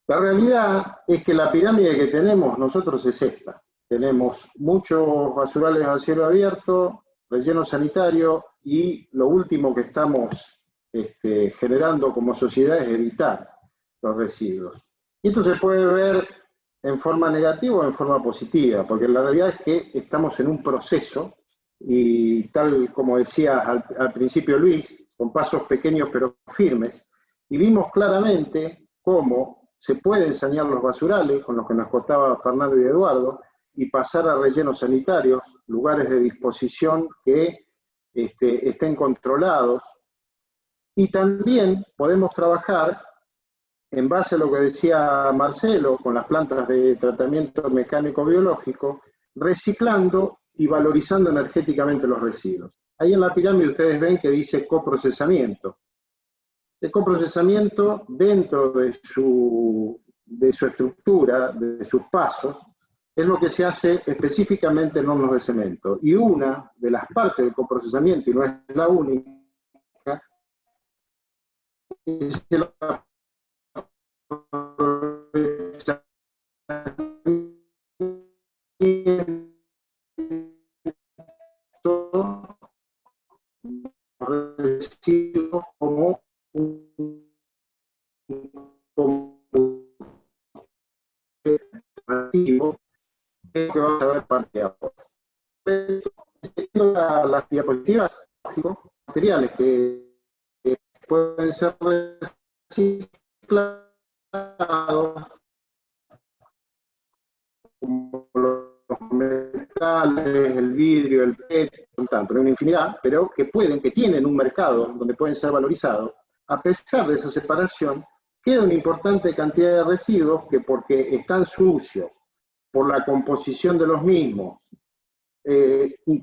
La realidad es que la pirámide que tenemos nosotros es esta. Tenemos muchos basurales a cielo abierto, relleno sanitario, y lo último que estamos generando como sociedad es evitar los residuos. Y esto se puede ver en forma negativa o en forma positiva, porque la realidad es que estamos en un proceso, y tal como decía al principio Luis, con pasos pequeños pero firmes, y vimos claramente cómo se pueden sanear los basurales, con los que nos contaba Fernando y Eduardo, y pasar a rellenos sanitarios, lugares de disposición que estén controlados. Y también podemos trabajar, en base a lo que decía Marcelo, con las plantas de tratamiento mecánico-biológico, reciclando y valorizando energéticamente los residuos. Ahí en la pirámide ustedes ven que dice coprocesamiento. El coprocesamiento, dentro de su estructura, de sus pasos, es lo que se hace específicamente en hornos de cemento. Y una de las partes del coprocesamiento, y no es la única, es el residuos como un activo que vamos a ver parte de ahora. Las diapositivas, materiales que pueden ser reciclados, como los metales, el vidrio, el PET, pero una infinidad, pero que tienen un mercado donde pueden ser valorizados. A pesar de esa separación, queda una importante cantidad de residuos que, porque están sucios, por la composición de los mismos,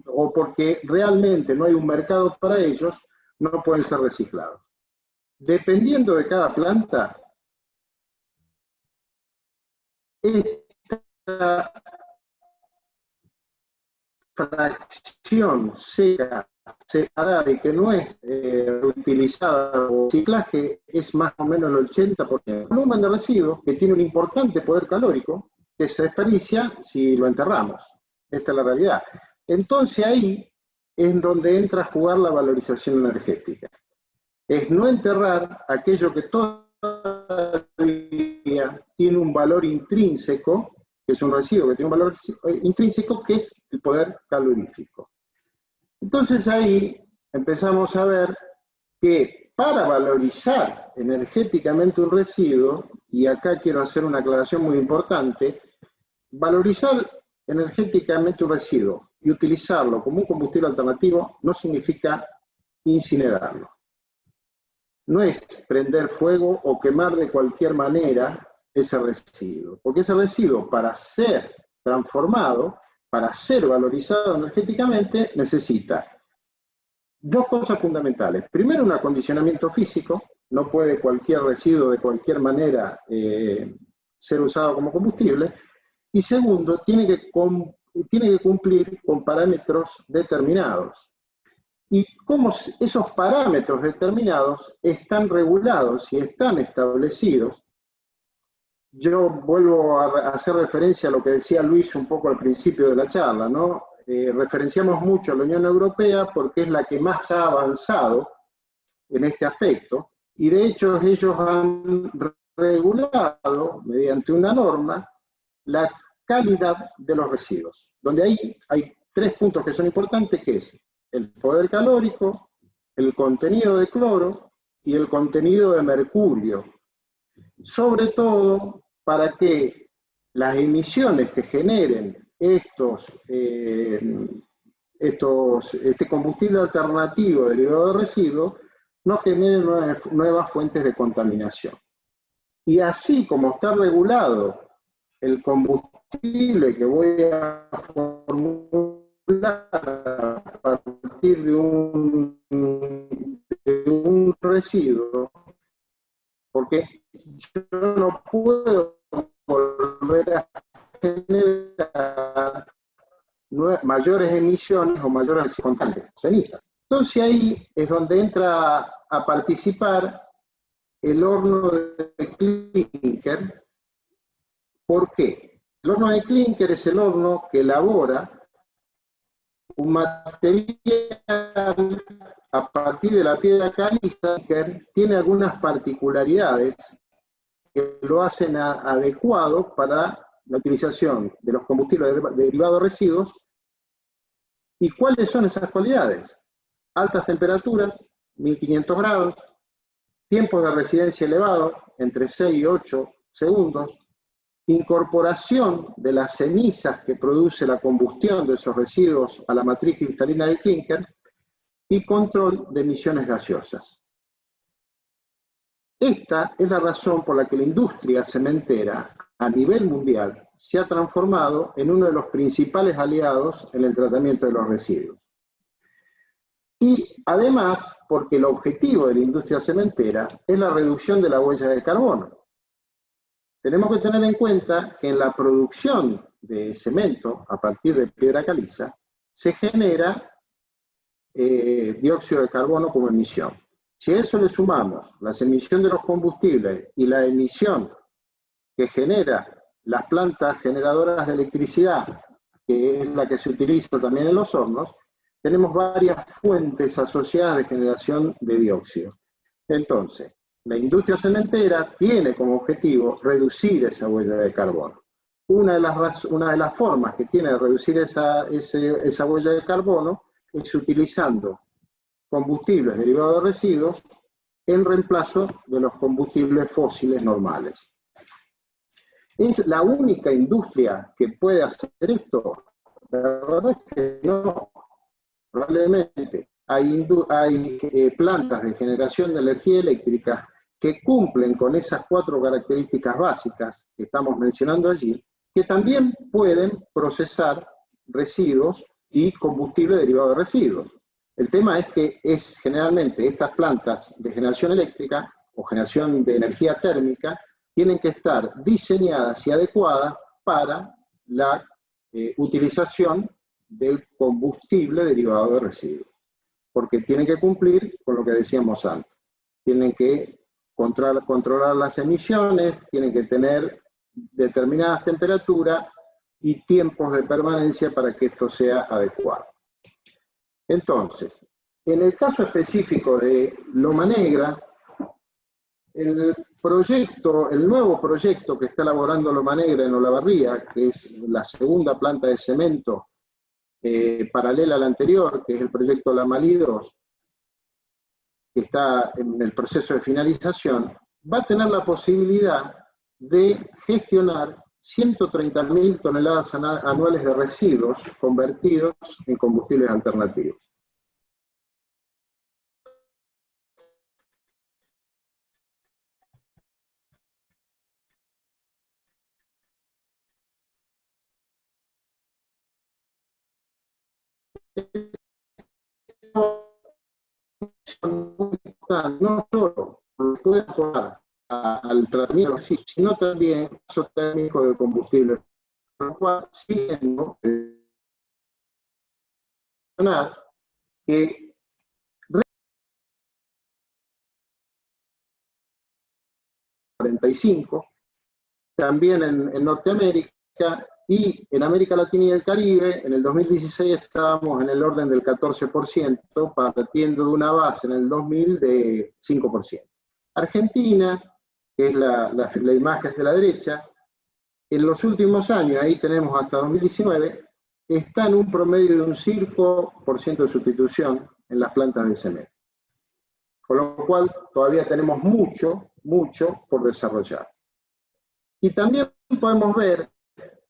o porque realmente no hay un mercado para ellos, no pueden ser reciclados. Dependiendo de cada planta, esta fracción seca, separada y que no es reutilizada o reciclaje es más o menos el 80%. El volumen de residuos, que tiene un importante poder calórico, que se desperdicia si lo enterramos. Esta es la realidad. Entonces ahí es donde entra a jugar la valorización energética. Es no enterrar aquello que todavía tiene un valor intrínseco, que es un residuo que tiene un valor intrínseco, que es el poder calorífico. Entonces ahí empezamos a ver que para valorizar energéticamente un residuo, y acá quiero hacer una aclaración muy importante, valorizar energéticamente un residuo y utilizarlo como un combustible alternativo no significa incinerarlo. No es prender fuego o quemar de cualquier manera ese residuo, porque ese residuo, para ser transformado, para ser valorizado energéticamente, necesita dos cosas fundamentales. Primero, un acondicionamiento físico. No puede cualquier residuo de cualquier manera ser usado como combustible. Y segundo, tiene que cumplir con parámetros determinados. Y cómo esos parámetros determinados están regulados y están establecidos. Yo vuelvo a hacer referencia a lo que decía Luis un poco al principio de la charla, ¿no? Referenciamos mucho a la Unión Europea porque es la que más ha avanzado en este aspecto, y de hecho ellos han regulado, mediante una norma, la calidad de los residuos, donde ahí hay tres puntos que son importantes, que es el poder calórico, el contenido de cloro y el contenido de mercurio, sobre todo para que las emisiones que generen este combustible alternativo derivado de residuos no generen nuevas fuentes de contaminación. Y así como está regulado el combustible combustible que voy a formular a partir de un residuo, porque yo no puedo volver a generar mayores emisiones o mayores constantes, cenizas. Entonces ahí es donde entra a participar el horno de clinker. ¿Por qué? El horno de clinker es el horno que elabora un material a partir de la piedra caliza, que tiene algunas particularidades que lo hacen adecuado para la utilización de los combustibles derivados de residuos. ¿Y cuáles son esas cualidades? Altas temperaturas, 1500 grados, tiempos de residencia elevados, entre 6 y 8 segundos, incorporación de las cenizas que produce la combustión de esos residuos a la matriz cristalina del clinker y control de emisiones gaseosas. Esta es la razón por la que la industria cementera a nivel mundial se ha transformado en uno de los principales aliados en el tratamiento de los residuos. Y además, porque el objetivo de la industria cementera es la reducción de la huella de carbono. Tenemos que tener en cuenta que en la producción de cemento, a partir de piedra caliza, se genera dióxido de carbono como emisión. Si a eso le sumamos las emisiones de los combustibles y la emisión que genera las plantas generadoras de electricidad, que es la que se utiliza también en los hornos, tenemos varias fuentes asociadas de generación de dióxido. Entonces, la industria cementera tiene como objetivo reducir esa huella de carbono. Una de las formas que tiene de reducir esa huella de carbono es utilizando combustibles derivados de residuos en reemplazo de los combustibles fósiles normales. ¿Es la única industria que puede hacer esto? La verdad es que no. Probablemente hay plantas de generación de energía eléctrica que cumplen con esas 4 características básicas que estamos mencionando allí, que también pueden procesar residuos y combustible derivado de residuos. El tema es que generalmente estas plantas de generación eléctrica o generación de energía térmica tienen que estar diseñadas y adecuadas para la utilización del combustible derivado de residuos, porque tienen que cumplir con lo que decíamos antes. Tienen que controlar las emisiones, tienen que tener determinadas temperaturas y tiempos de permanencia para que esto sea adecuado. Entonces, en el caso específico de Loma Negra, el nuevo proyecto que está elaborando Loma Negra en Olavarría, que es la segunda planta de cemento paralela a la anterior, que es el proyecto La Malí 2, que está en el proceso de finalización, va a tener la posibilidad de gestionar 130.000 toneladas anuales de residuos convertidos en combustibles alternativos. No solo puede aportar al tratamiento, sino también uso térmico de combustible, lo cual siendo que también en Norteamérica y en América Latina y el Caribe, en el 2016 estábamos en el orden del 14%, partiendo de una base en el 2000 de 5%. Argentina, que es la imagen de la derecha, en los últimos años, ahí tenemos hasta 2019, está en un promedio de un 5% de sustitución en las plantas de cemento. Con lo cual todavía tenemos mucho por desarrollar. Y también podemos ver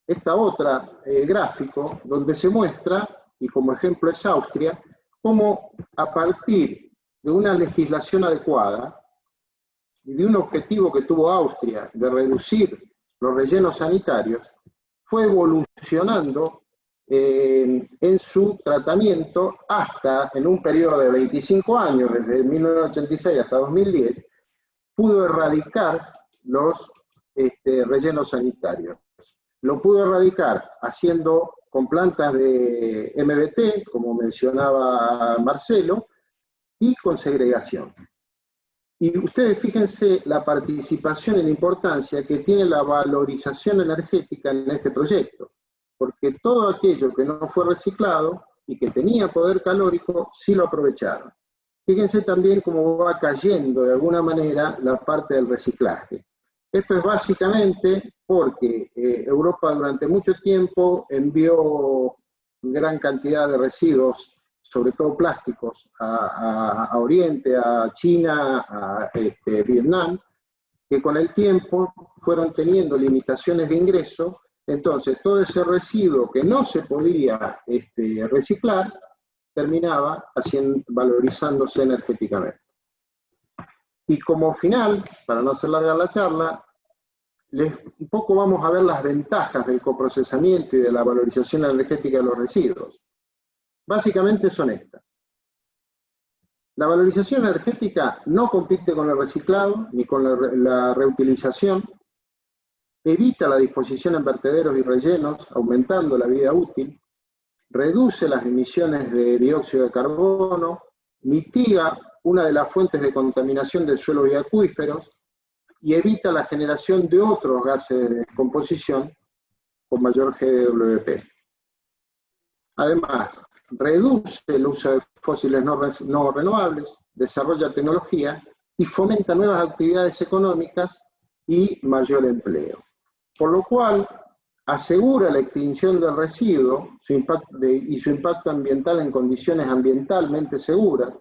esta otra gráfico donde se muestra, y como ejemplo es Austria, cómo a partir de una legislación adecuada y de un objetivo que tuvo Austria de reducir los rellenos sanitarios, fue evolucionando en su tratamiento hasta, en un periodo de 25 años, desde 1986 hasta 2010, pudo erradicar los rellenos sanitarios. Lo pudo erradicar haciendo con plantas de MBT, como mencionaba Marcelo, y con segregación. Y ustedes fíjense la participación y la importancia que tiene la valorización energética en este proyecto, porque todo aquello que no fue reciclado y que tenía poder calórico, sí lo aprovecharon. Fíjense también cómo va cayendo de alguna manera la parte del reciclaje. Esto es básicamente porque Europa durante mucho tiempo envió gran cantidad de residuos, sobre todo plásticos, a Oriente, a China, a Vietnam, que con el tiempo fueron teniendo limitaciones de ingreso. Entonces todo ese residuo que no se podía reciclar, terminaba valorizándose energéticamente. Y como final, para no hacer larga la charla, un poco vamos a ver las ventajas del coprocesamiento y de la valorización energética de los residuos. Básicamente son estas. La valorización energética no compite con el reciclado ni con la reutilización, evita la disposición en vertederos y rellenos, aumentando la vida útil, reduce las emisiones de dióxido de carbono, mitiga una de las fuentes de contaminación del suelo y acuíferos, y evita la generación de otros gases de descomposición con mayor GWP. Además, reduce el uso de fósiles no renovables, desarrolla tecnología y fomenta nuevas actividades económicas y mayor empleo. Por lo cual, asegura la extinción del residuo y su impacto ambiental en condiciones ambientalmente seguras,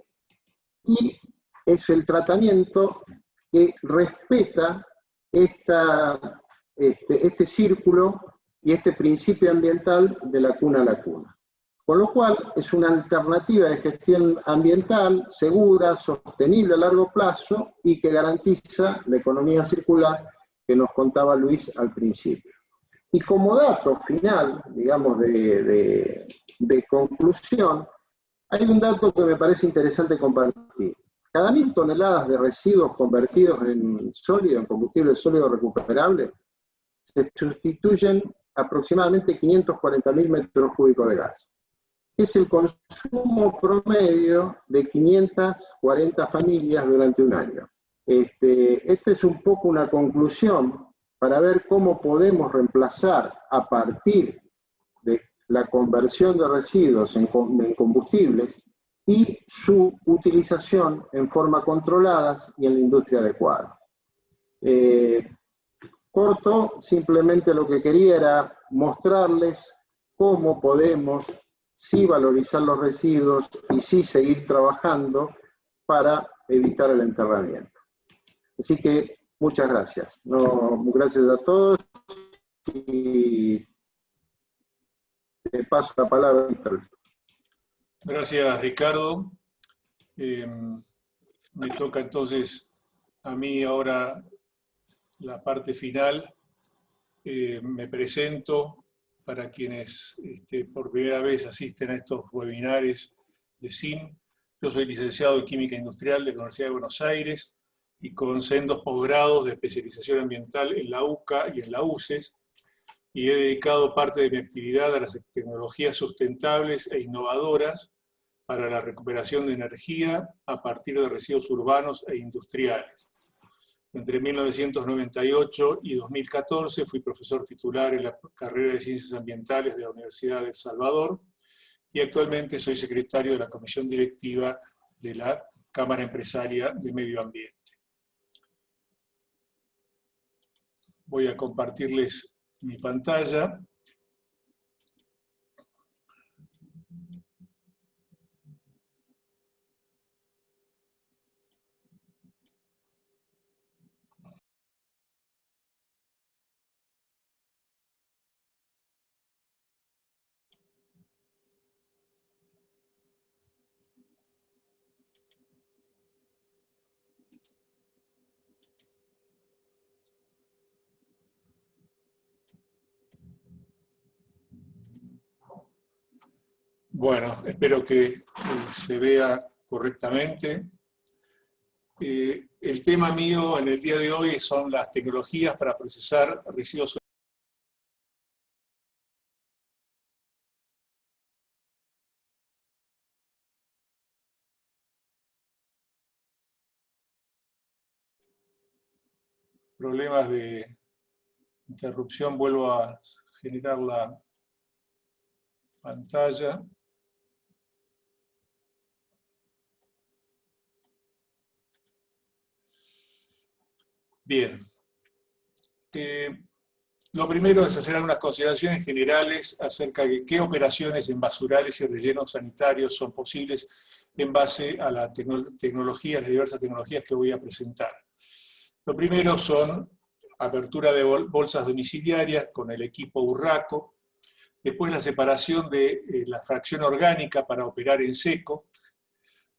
y es el tratamiento que respeta este círculo y este principio ambiental de la cuna a la cuna. Con lo cual, es una alternativa de gestión ambiental segura, sostenible a largo plazo y que garantiza la economía circular que nos contaba Luis al principio. Y como dato final, digamos, de conclusión, hay un dato que me parece interesante compartir. Cada 1000 toneladas de residuos convertidos en sólido, en combustible sólido recuperable, se sustituyen aproximadamente 540.000 metros cúbicos de gas. Es el consumo promedio de 540 familias durante un año. Esta es un poco una conclusión para ver cómo podemos reemplazar a partir de la conversión de residuos en combustibles y su utilización en forma controlada y en la industria adecuada. Corto, simplemente lo que quería era mostrarles cómo podemos sí valorizar los residuos y sí seguir trabajando para evitar el enterramiento. Así que muchas gracias. Gracias a todos y te paso la palabra, Víctor. Gracias, Ricardo. Me toca entonces a mí ahora la parte final. Me presento para quienes por primera vez asisten a estos webinares de SIM. Yo soy licenciado en Química Industrial de la Universidad de Buenos Aires y con sendos posgrados de especialización ambiental en la UCA y en la UCES, y he dedicado parte de mi actividad a las tecnologías sustentables e innovadoras para la recuperación de energía a partir de residuos urbanos e industriales. Entre 1998 y 2014 fui profesor titular en la carrera de Ciencias Ambientales de la Universidad de El Salvador y actualmente soy secretario de la Comisión Directiva de la Cámara Empresaria de Medio Ambiente. Voy a compartirles mi pantalla. Bueno, espero que se vea correctamente. El tema mío en el día de hoy son las tecnologías para procesar residuos. Problemas de interrupción, vuelvo a generar la pantalla. Bien. Lo primero es hacer algunas consideraciones generales acerca de qué operaciones en basurales y rellenos sanitarios son posibles en base a la tecnología, las diversas tecnologías que voy a presentar. Lo primero son apertura de bolsas domiciliarias con el equipo Urraco, después la separación de la fracción orgánica para operar en seco,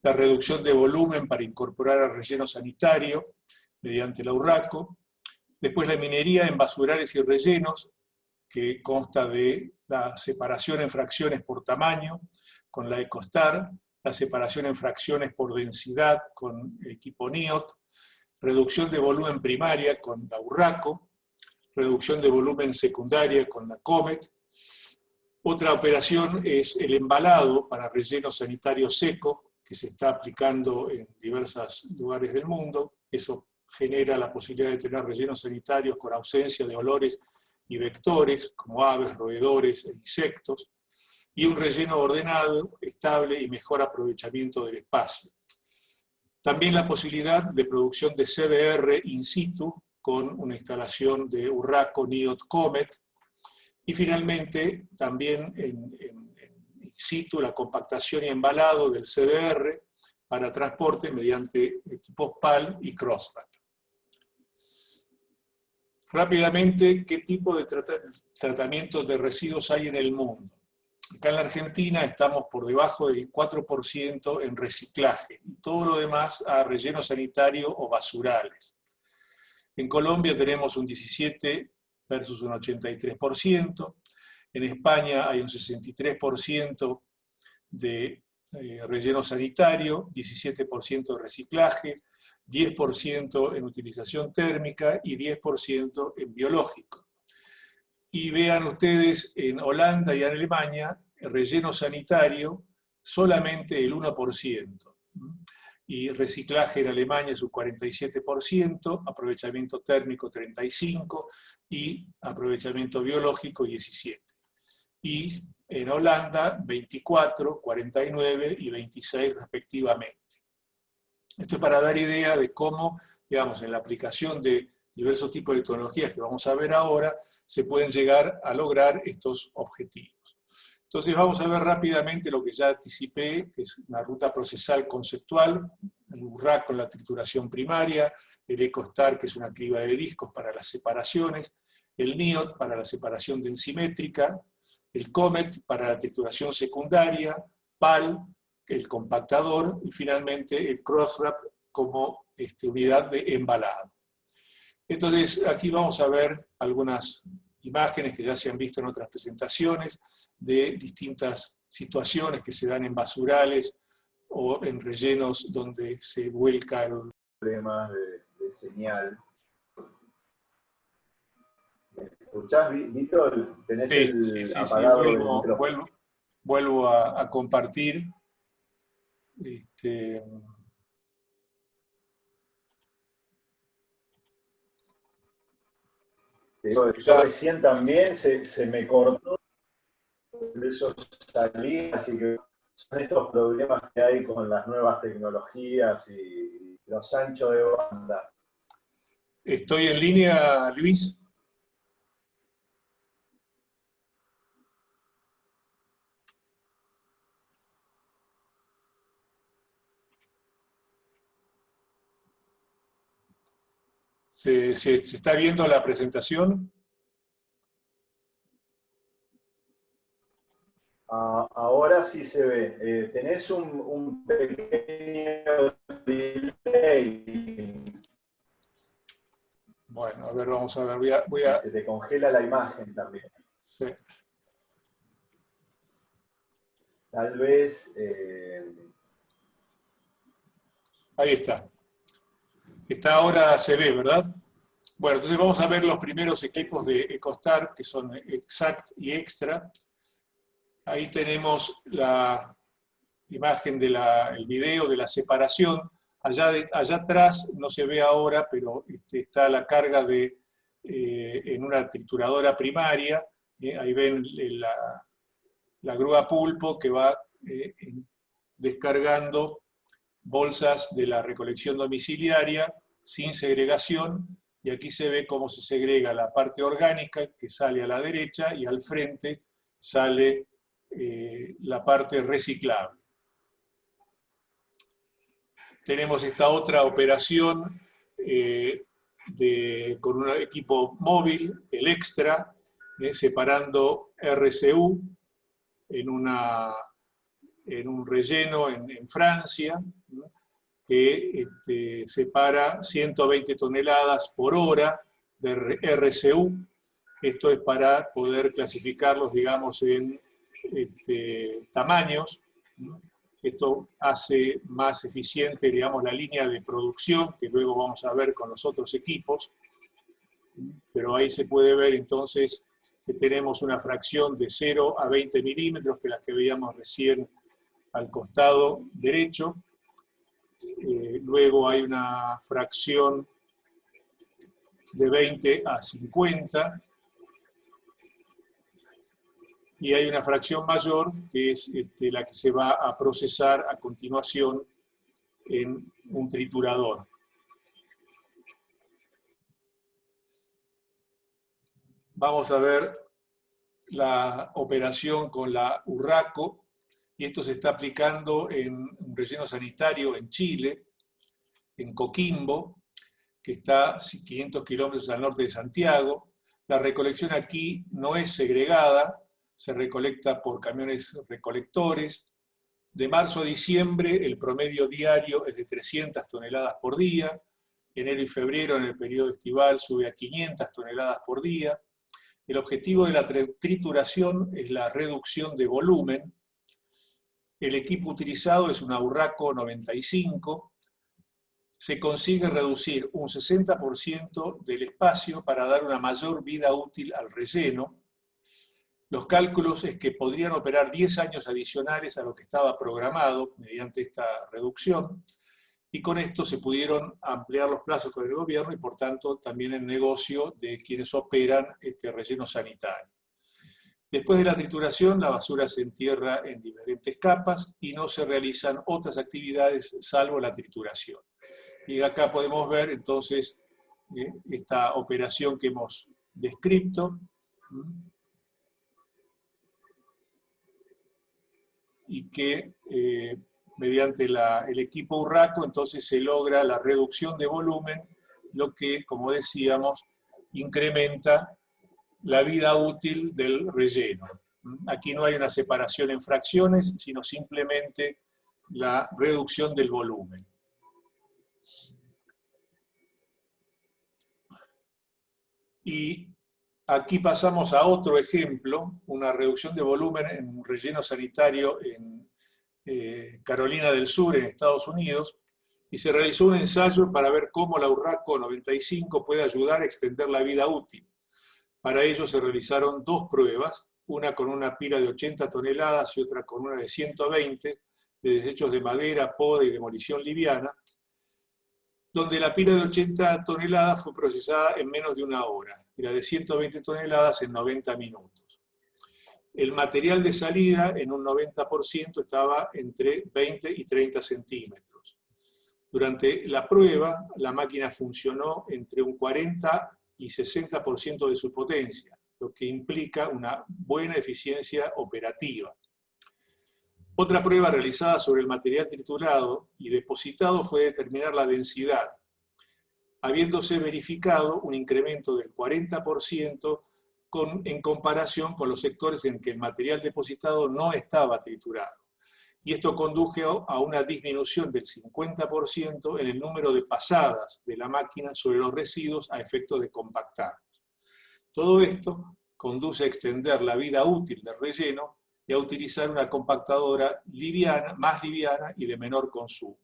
la reducción de volumen para incorporar al relleno sanitario mediante la Urraco, después la minería en basurales y rellenos, que consta de la separación en fracciones por tamaño con la EcoStar, la separación en fracciones por densidad con el equipo NIOT, reducción de volumen primaria con la Urraco, reducción de volumen secundaria con la Comet. Otra operación es el embalado para relleno sanitario seco, que se está aplicando en diversos lugares del mundo. Eso genera la posibilidad de tener rellenos sanitarios con ausencia de olores y vectores, como aves, roedores e insectos, y un relleno ordenado, estable y mejor aprovechamiento del espacio. También la posibilidad de producción de CBR in situ con una instalación de Urraco NIOT Comet, y finalmente también in situ la compactación y embalado del CBR para transporte mediante equipos PAL y Crosswrap. Rápidamente, ¿qué tipo de tratamientos de residuos hay en el mundo? Acá en la Argentina estamos por debajo del 4% en reciclaje, y todo lo demás a relleno sanitario o basurales. En Colombia tenemos un 17 versus un 83%, en España hay un 63% de relleno sanitario, 17% de reciclaje, 10% en utilización térmica y 10% en biológico. Y vean ustedes, en Holanda y en Alemania, el relleno sanitario solamente el 1%. Y reciclaje en Alemania es un 47%, aprovechamiento térmico 35% y aprovechamiento biológico 17%. Y en Holanda 24, 49 y 26 respectivamente. Esto es para dar idea de cómo, digamos, en la aplicación de diversos tipos de tecnologías que vamos a ver ahora, se pueden llegar a lograr estos objetivos. Entonces vamos a ver rápidamente lo que ya anticipé, que es una ruta procesal conceptual, el Urraco con la trituración primaria, el EcoStar, que es una criba de discos para las separaciones, el NIOT para la separación densimétrica, el Comet para la trituración secundaria, PAL, el compactador, y finalmente el Crosswrap como unidad de embalado. Entonces, aquí vamos a ver algunas imágenes que ya se han visto en otras presentaciones de distintas situaciones que se dan en basurales o en rellenos donde se vuelca el... Problemas de señal. ¿Me escuchás, Víctor? ¿Tenés sí, apagado el micrófono? Vuelvo a compartir. Yo recién también se me cortó, por eso salí, así que son estos problemas que hay con las nuevas tecnologías y los anchos de banda. ¿Estoy en línea, Luis? ¿Se está viendo la presentación? Ahora sí se ve. Tenés un pequeño delay. Bueno, a ver, vamos a ver. Voy a... Se te congela la imagen también. Sí. Tal vez... Ahí está. Está ahora, se ve, ¿verdad? Bueno, entonces vamos a ver los primeros equipos de EcoStar, que son Exact y Extra. Ahí tenemos la imagen del video de la separación. Allá atrás no se ve ahora, pero está la carga en una trituradora primaria. Ahí ven la grúa pulpo que va descargando bolsas de la recolección domiciliaria sin segregación, y aquí se ve cómo se segrega la parte orgánica que sale a la derecha y al frente sale la parte reciclable. Tenemos esta otra operación con un equipo móvil, el Extra, separando RCU en un relleno en Francia, que separa 120 toneladas por hora de RCU. Esto es para poder clasificarlos, digamos, en tamaños. Esto hace más eficiente, digamos, la línea de producción, que luego vamos a ver con los otros equipos. Pero ahí se puede ver entonces que tenemos una fracción de 0 a 20 milímetros, que es la que veíamos recién al costado derecho. Luego hay una fracción de 20 a 50. Y hay una fracción mayor, que es la que se va a procesar a continuación en un triturador. Vamos a ver la operación con la Urraco, y esto se está aplicando en un relleno sanitario en Chile, en Coquimbo, que está a 500 kilómetros al norte de Santiago. La recolección aquí no es segregada, se recolecta por camiones recolectores. De marzo a diciembre el promedio diario es de 300 toneladas por día. Enero y febrero, en el periodo estival, sube a 500 toneladas por día. El objetivo de la trituración es la reducción de volumen. El equipo utilizado es una Urraco 95. Se consigue reducir un 60% del espacio para dar una mayor vida útil al relleno. Los cálculos es que podrían operar 10 años adicionales a lo que estaba programado mediante esta reducción, y con esto se pudieron ampliar los plazos con el gobierno y por tanto también el negocio de quienes operan este relleno sanitario. Después de la trituración, la basura se entierra en diferentes capas y no se realizan otras actividades salvo la trituración. Y acá podemos ver entonces esta operación que hemos descrito, y que mediante el equipo Urraco entonces se logra la reducción de volumen, lo que, como decíamos, incrementa la vida útil del relleno. Aquí no hay una separación en fracciones, sino simplemente la reducción del volumen. Y aquí pasamos a otro ejemplo, una reducción de volumen en un relleno sanitario en Carolina del Sur, en Estados Unidos, y se realizó un ensayo para ver cómo la Urraco 95 puede ayudar a extender la vida útil. Para ello se realizaron dos pruebas, una con una pila de 80 toneladas y otra con una de 120, de desechos de madera, poda y demolición liviana, donde la pila de 80 toneladas fue procesada en menos de una hora y la de 120 toneladas en 90 minutos. El material de salida en un 90% estaba entre 20 y 30 centímetros. Durante la prueba, la máquina funcionó entre un 40 y 60% de su potencia, lo que implica una buena eficiencia operativa. Otra prueba realizada sobre el material triturado y depositado fue determinar la densidad, habiéndose verificado un incremento del 40% en comparación con los sectores en que el material depositado no estaba triturado. Y esto condujo a una disminución del 50% en el número de pasadas de la máquina sobre los residuos a efecto de compactarlos. Todo esto conduce a extender la vida útil del relleno y a utilizar una compactadora liviana, más liviana y de menor consumo.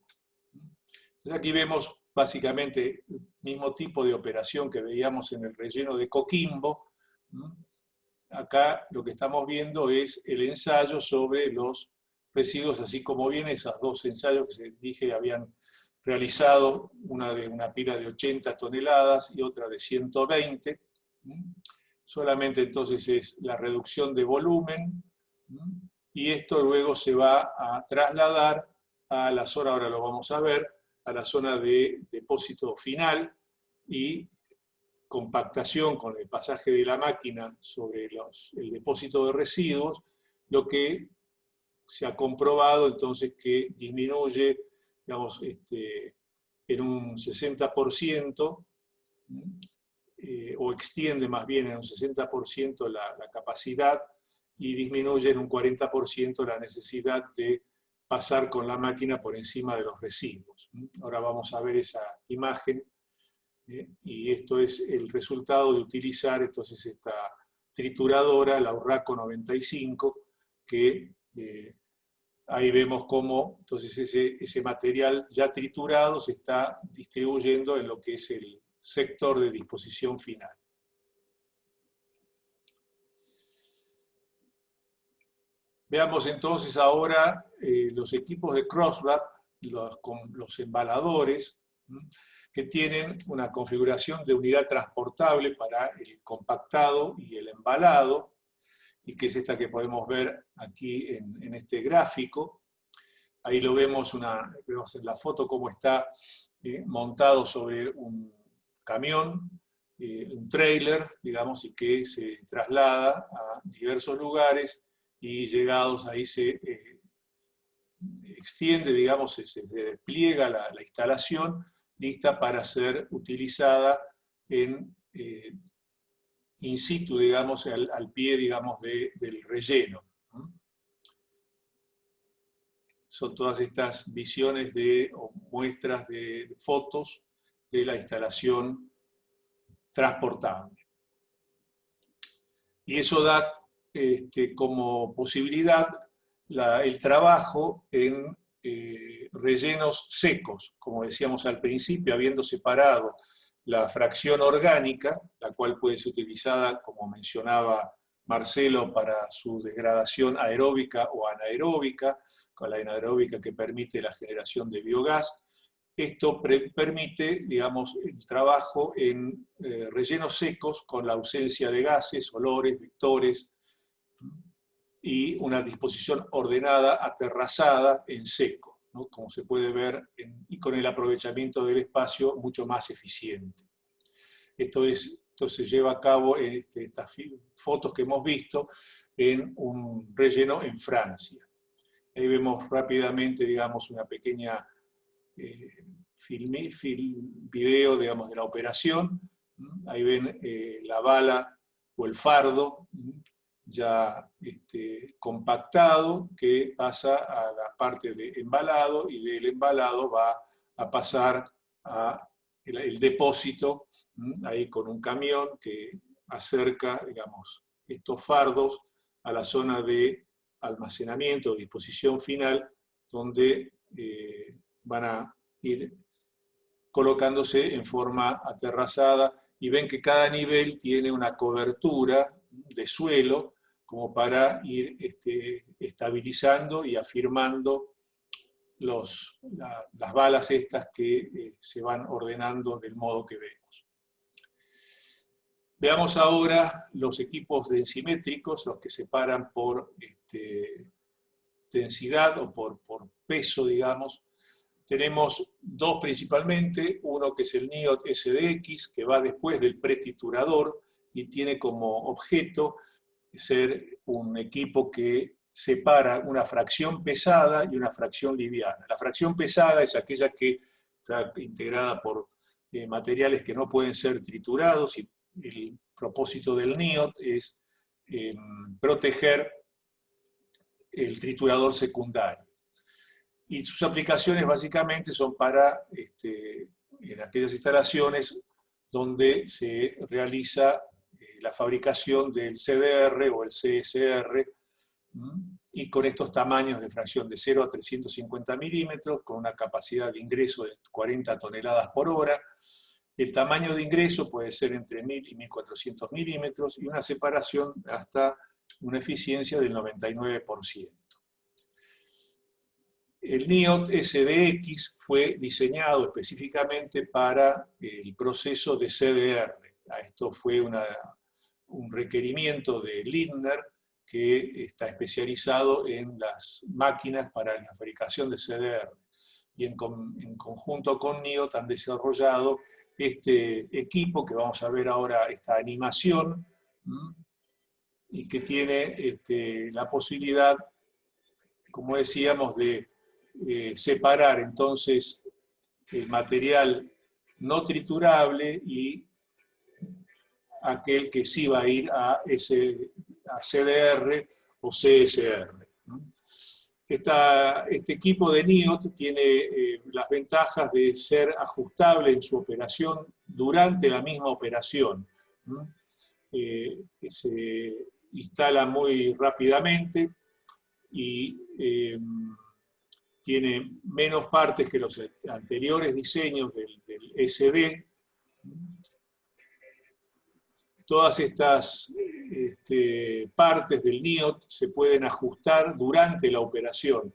Entonces aquí vemos básicamente el mismo tipo de operación que veíamos en el relleno de Coquimbo. Acá lo que estamos viendo es el ensayo sobre los residuos, así como bien esos dos ensayos que se dije habían realizado, una de una pila de 80 toneladas y otra de 120. Solamente entonces es la reducción de volumen, y esto luego se va a trasladar a la zona, ahora lo vamos a ver, a la zona de depósito final y compactación con el pasaje de la máquina sobre el depósito de residuos, lo que se ha comprobado entonces que disminuye, digamos, en un 60%, o extiende más bien en un 60% la capacidad, y disminuye en un 40% la necesidad de pasar con la máquina por encima de los residuos. Ahora vamos a ver esa imagen, y esto es el resultado de utilizar entonces esta trituradora, la Urraco 95, que ahí vemos cómo entonces ese material ya triturado se está distribuyendo en lo que es el sector de disposición final. Veamos entonces ahora los equipos de Crosswrap, con los embaladores, que tienen una configuración de unidad transportable para el compactado y el embalado, y que es esta que podemos ver aquí en este gráfico. Ahí lo vemos, vemos en la foto cómo está montado sobre un camión, un trailer, digamos, y que se traslada a diversos lugares, y llegados ahí se extiende, digamos, se despliega la instalación, lista para ser utilizada in situ, digamos, al pie, digamos, del relleno. Son todas estas visiones o muestras de fotos de la instalación transportable. Y eso da como posibilidad el trabajo en rellenos secos, como decíamos al principio, habiendo separado la fracción orgánica, la cual puede ser utilizada, como mencionaba Marcelo, para su degradación aeróbica o anaeróbica, con la anaeróbica que permite la generación de biogás. Esto permite, digamos, el trabajo en rellenos secos con la ausencia de gases, olores, vectores, y una disposición ordenada, aterrazada, en seco, ¿no? Como se puede ver, y con el aprovechamiento del espacio mucho más eficiente. Esto se lleva a cabo en estas fotos que hemos visto en un relleno en Francia. Ahí vemos rápidamente, digamos, una pequeña video, digamos, de la operación. Ahí ven la bala o el fardo ya compactado, que pasa a la parte de embalado, y del embalado va a pasar a el depósito, ahí con un camión que acerca, digamos, estos fardos a la zona de almacenamiento o disposición final, donde van a ir colocándose en forma aterrazada, y ven que cada nivel tiene una cobertura de suelo como para ir estabilizando y afirmando las balas estas que se van ordenando del modo que vemos. Veamos ahora los equipos densimétricos, los que separan por densidad o por peso, digamos. Tenemos dos principalmente, uno que es el NIOT SDX, que va después del pretriturador y tiene como objeto ser un equipo que separa una fracción pesada y una fracción liviana. La fracción pesada es aquella que está integrada por materiales que no pueden ser triturados, y el propósito del NIOT es proteger el triturador secundario. Y sus aplicaciones básicamente son para en aquellas instalaciones donde se realiza la fabricación del CDR o el CSR, y con estos tamaños de fracción de 0 a 350 milímetros, con una capacidad de ingreso de 40 toneladas por hora. El tamaño de ingreso puede ser entre 1000 y 1400 milímetros y una separación hasta una eficiencia del 99%. El NIOT SDX fue diseñado específicamente para el proceso de CDR. Esto fue un requerimiento de Lindner, que está especializado en las máquinas para la fabricación de CDR. Y en conjunto con NIOT han desarrollado este equipo que vamos a ver ahora, esta animación, y que tiene la posibilidad, como decíamos, de separar entonces el material no triturable y aquel que sí va a ir a CDR o CSR. Este equipo de NIOT tiene las ventajas de ser ajustable en su operación durante la misma operación. Se instala muy rápidamente y tiene menos partes que los anteriores diseños del SD. Todas estas partes del NIOT se pueden ajustar durante la operación,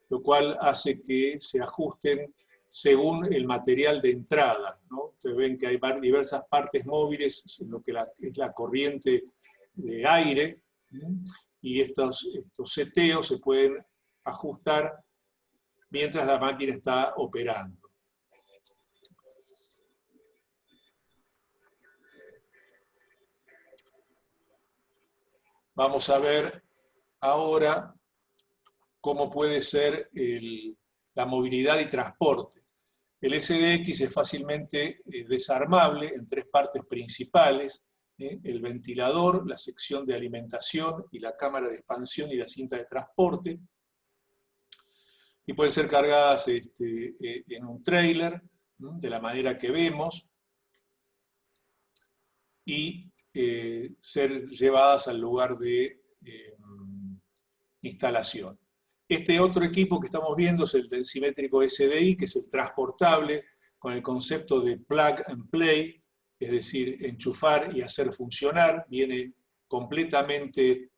lo cual hace que se ajusten según el material de entrada, ¿no? Ustedes ven que hay diversas partes móviles en lo que es la corriente de aire, y estos seteos se pueden ajustar mientras la máquina está operando. Vamos a ver ahora cómo puede ser la movilidad y transporte. El SDX es fácilmente desarmable en tres partes principales: el ventilador, la sección de alimentación y la cámara de expansión y la cinta de transporte. Y pueden ser cargadas en un tráiler, de la manera que vemos, y ser llevadas al lugar de instalación. Este otro equipo que estamos viendo es el densimétrico SDI, que es el transportable, con el concepto de plug and play, es decir, enchufar y hacer funcionar. Viene completamente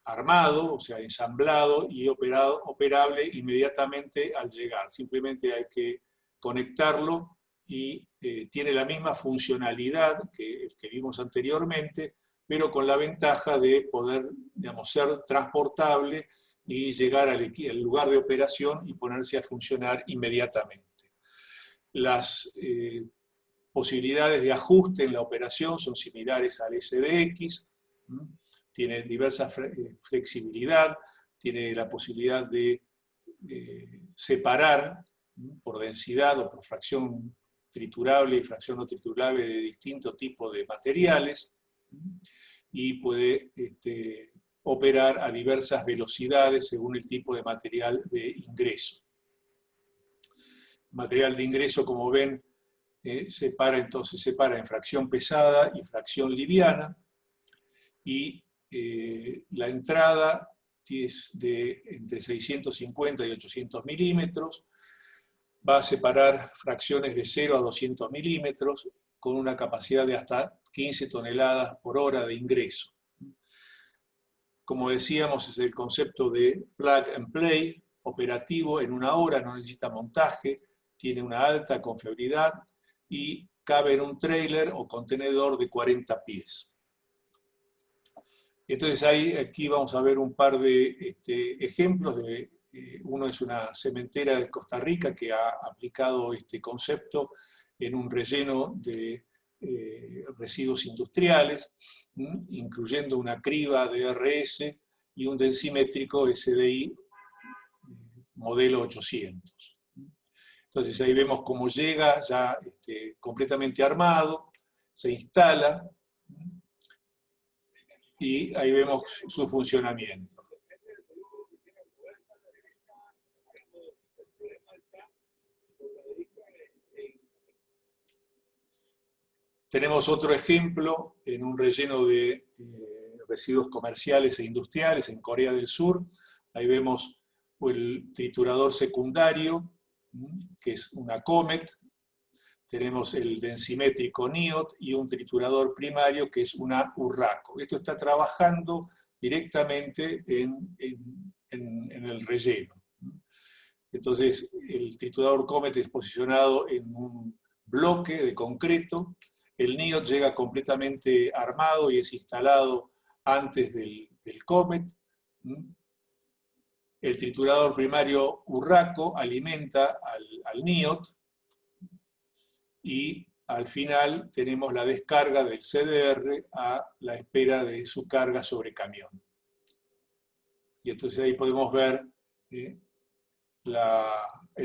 armado, o sea, ensamblado y operable inmediatamente al llegar. Simplemente hay que conectarlo y tiene la misma funcionalidad que el que vimos anteriormente, pero con la ventaja de poder, digamos, ser transportable y llegar al lugar de operación y ponerse a funcionar inmediatamente. Las posibilidades de ajuste en la operación son similares al SDX, tiene diversa flexibilidad, tiene la posibilidad de separar por densidad o por fracción triturable y fracción no triturable de distintos tipos de materiales, y puede operar a diversas velocidades según el tipo de material de ingreso. El material de ingreso, como ven, se separa en fracción pesada y fracción liviana, y la entrada es de entre 650 y 800 milímetros, va a separar fracciones de 0 a 200 milímetros, con una capacidad de hasta 15 toneladas por hora de ingreso. Como decíamos, es el concepto de plug and play, operativo en una hora, no necesita montaje, tiene una alta confiabilidad y cabe en un tráiler o contenedor de 40 pies. Entonces aquí vamos a ver un par de ejemplos. Uno es una cementera de Costa Rica que ha aplicado este concepto en un relleno de residuos industriales, incluyendo una criba de DRS y un densimétrico SDI modelo 800. Entonces ahí vemos cómo llega ya completamente armado, se instala, y ahí vemos su funcionamiento. Tenemos otro ejemplo en un relleno de residuos comerciales e industriales en Corea del Sur. Ahí vemos el triturador secundario, que es una Comet. Tenemos el densimétrico NIOT y un triturador primario que es una Urraco. Esto está trabajando directamente en el relleno. Entonces, el triturador Comet es posicionado en un bloque de concreto. El NIOT llega completamente armado y es instalado antes del Comet. El triturador primario Urraco alimenta al NIOT. Y al final tenemos la descarga del CDR a la espera de su carga sobre camión. Y entonces ahí podemos ver el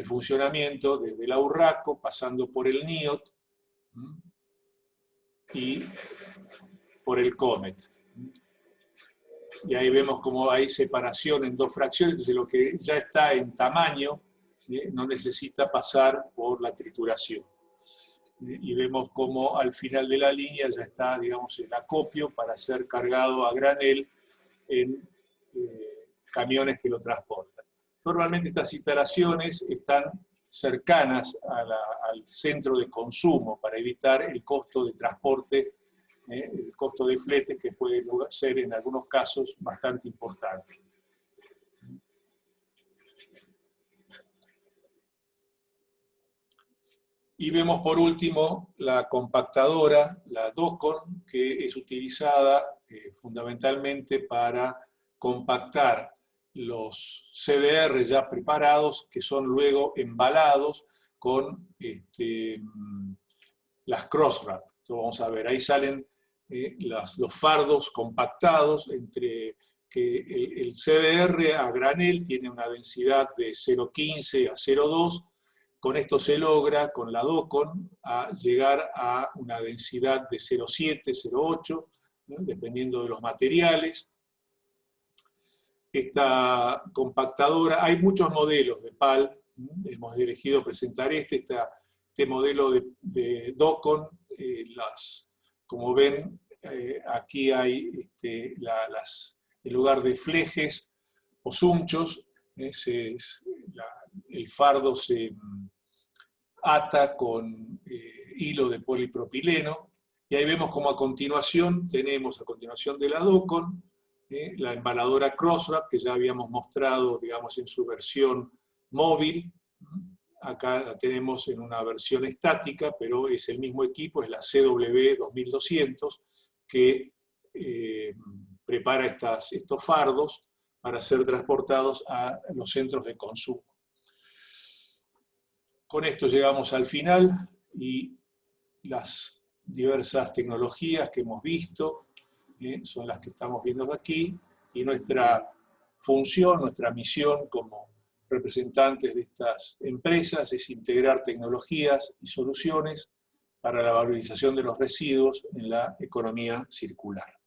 funcionamiento desde la Urraco, pasando por el NIOT y por el Comet. Y ahí vemos cómo hay separación en dos fracciones, entonces lo que ya está en tamaño no necesita pasar por la trituración. Y vemos cómo al final de la línea ya está, digamos, el acopio para ser cargado a granel en camiones que lo transportan. Normalmente estas instalaciones están cercanas al centro de consumo para evitar el costo de transporte, el costo de flete, que puede ser en algunos casos bastante importante. Y vemos por último la compactadora, la DOCON, que es utilizada fundamentalmente para compactar los CDR ya preparados, que son luego embalados con las cross-wrap. Vamos a ver, ahí salen los fardos compactados, entre que el CDR a granel tiene una densidad de 0,15 a 0,2. Con esto se logra, con la DOCON, a llegar a una densidad de 0,7, 0,8, ¿no? Dependiendo de los materiales. Esta compactadora, hay muchos modelos de PAL, hemos elegido presentar este modelo de DOCON. Como ven, aquí hay en lugar de flejes o sunchos, el fardo se ata con hilo de polipropileno, y ahí vemos como a continuación tenemos, a continuación de la DOCON, la embaladora Crosswrap, que ya habíamos mostrado, digamos, en su versión móvil. Acá la tenemos en una versión estática, pero es el mismo equipo, es la CW 2200, que prepara estos fardos para ser transportados a los centros de consumo. Con esto llegamos al final, y las diversas tecnologías que hemos visto son las que estamos viendo aquí, y nuestra función, nuestra misión como representantes de estas empresas es integrar tecnologías y soluciones para la valorización de los residuos en la economía circular.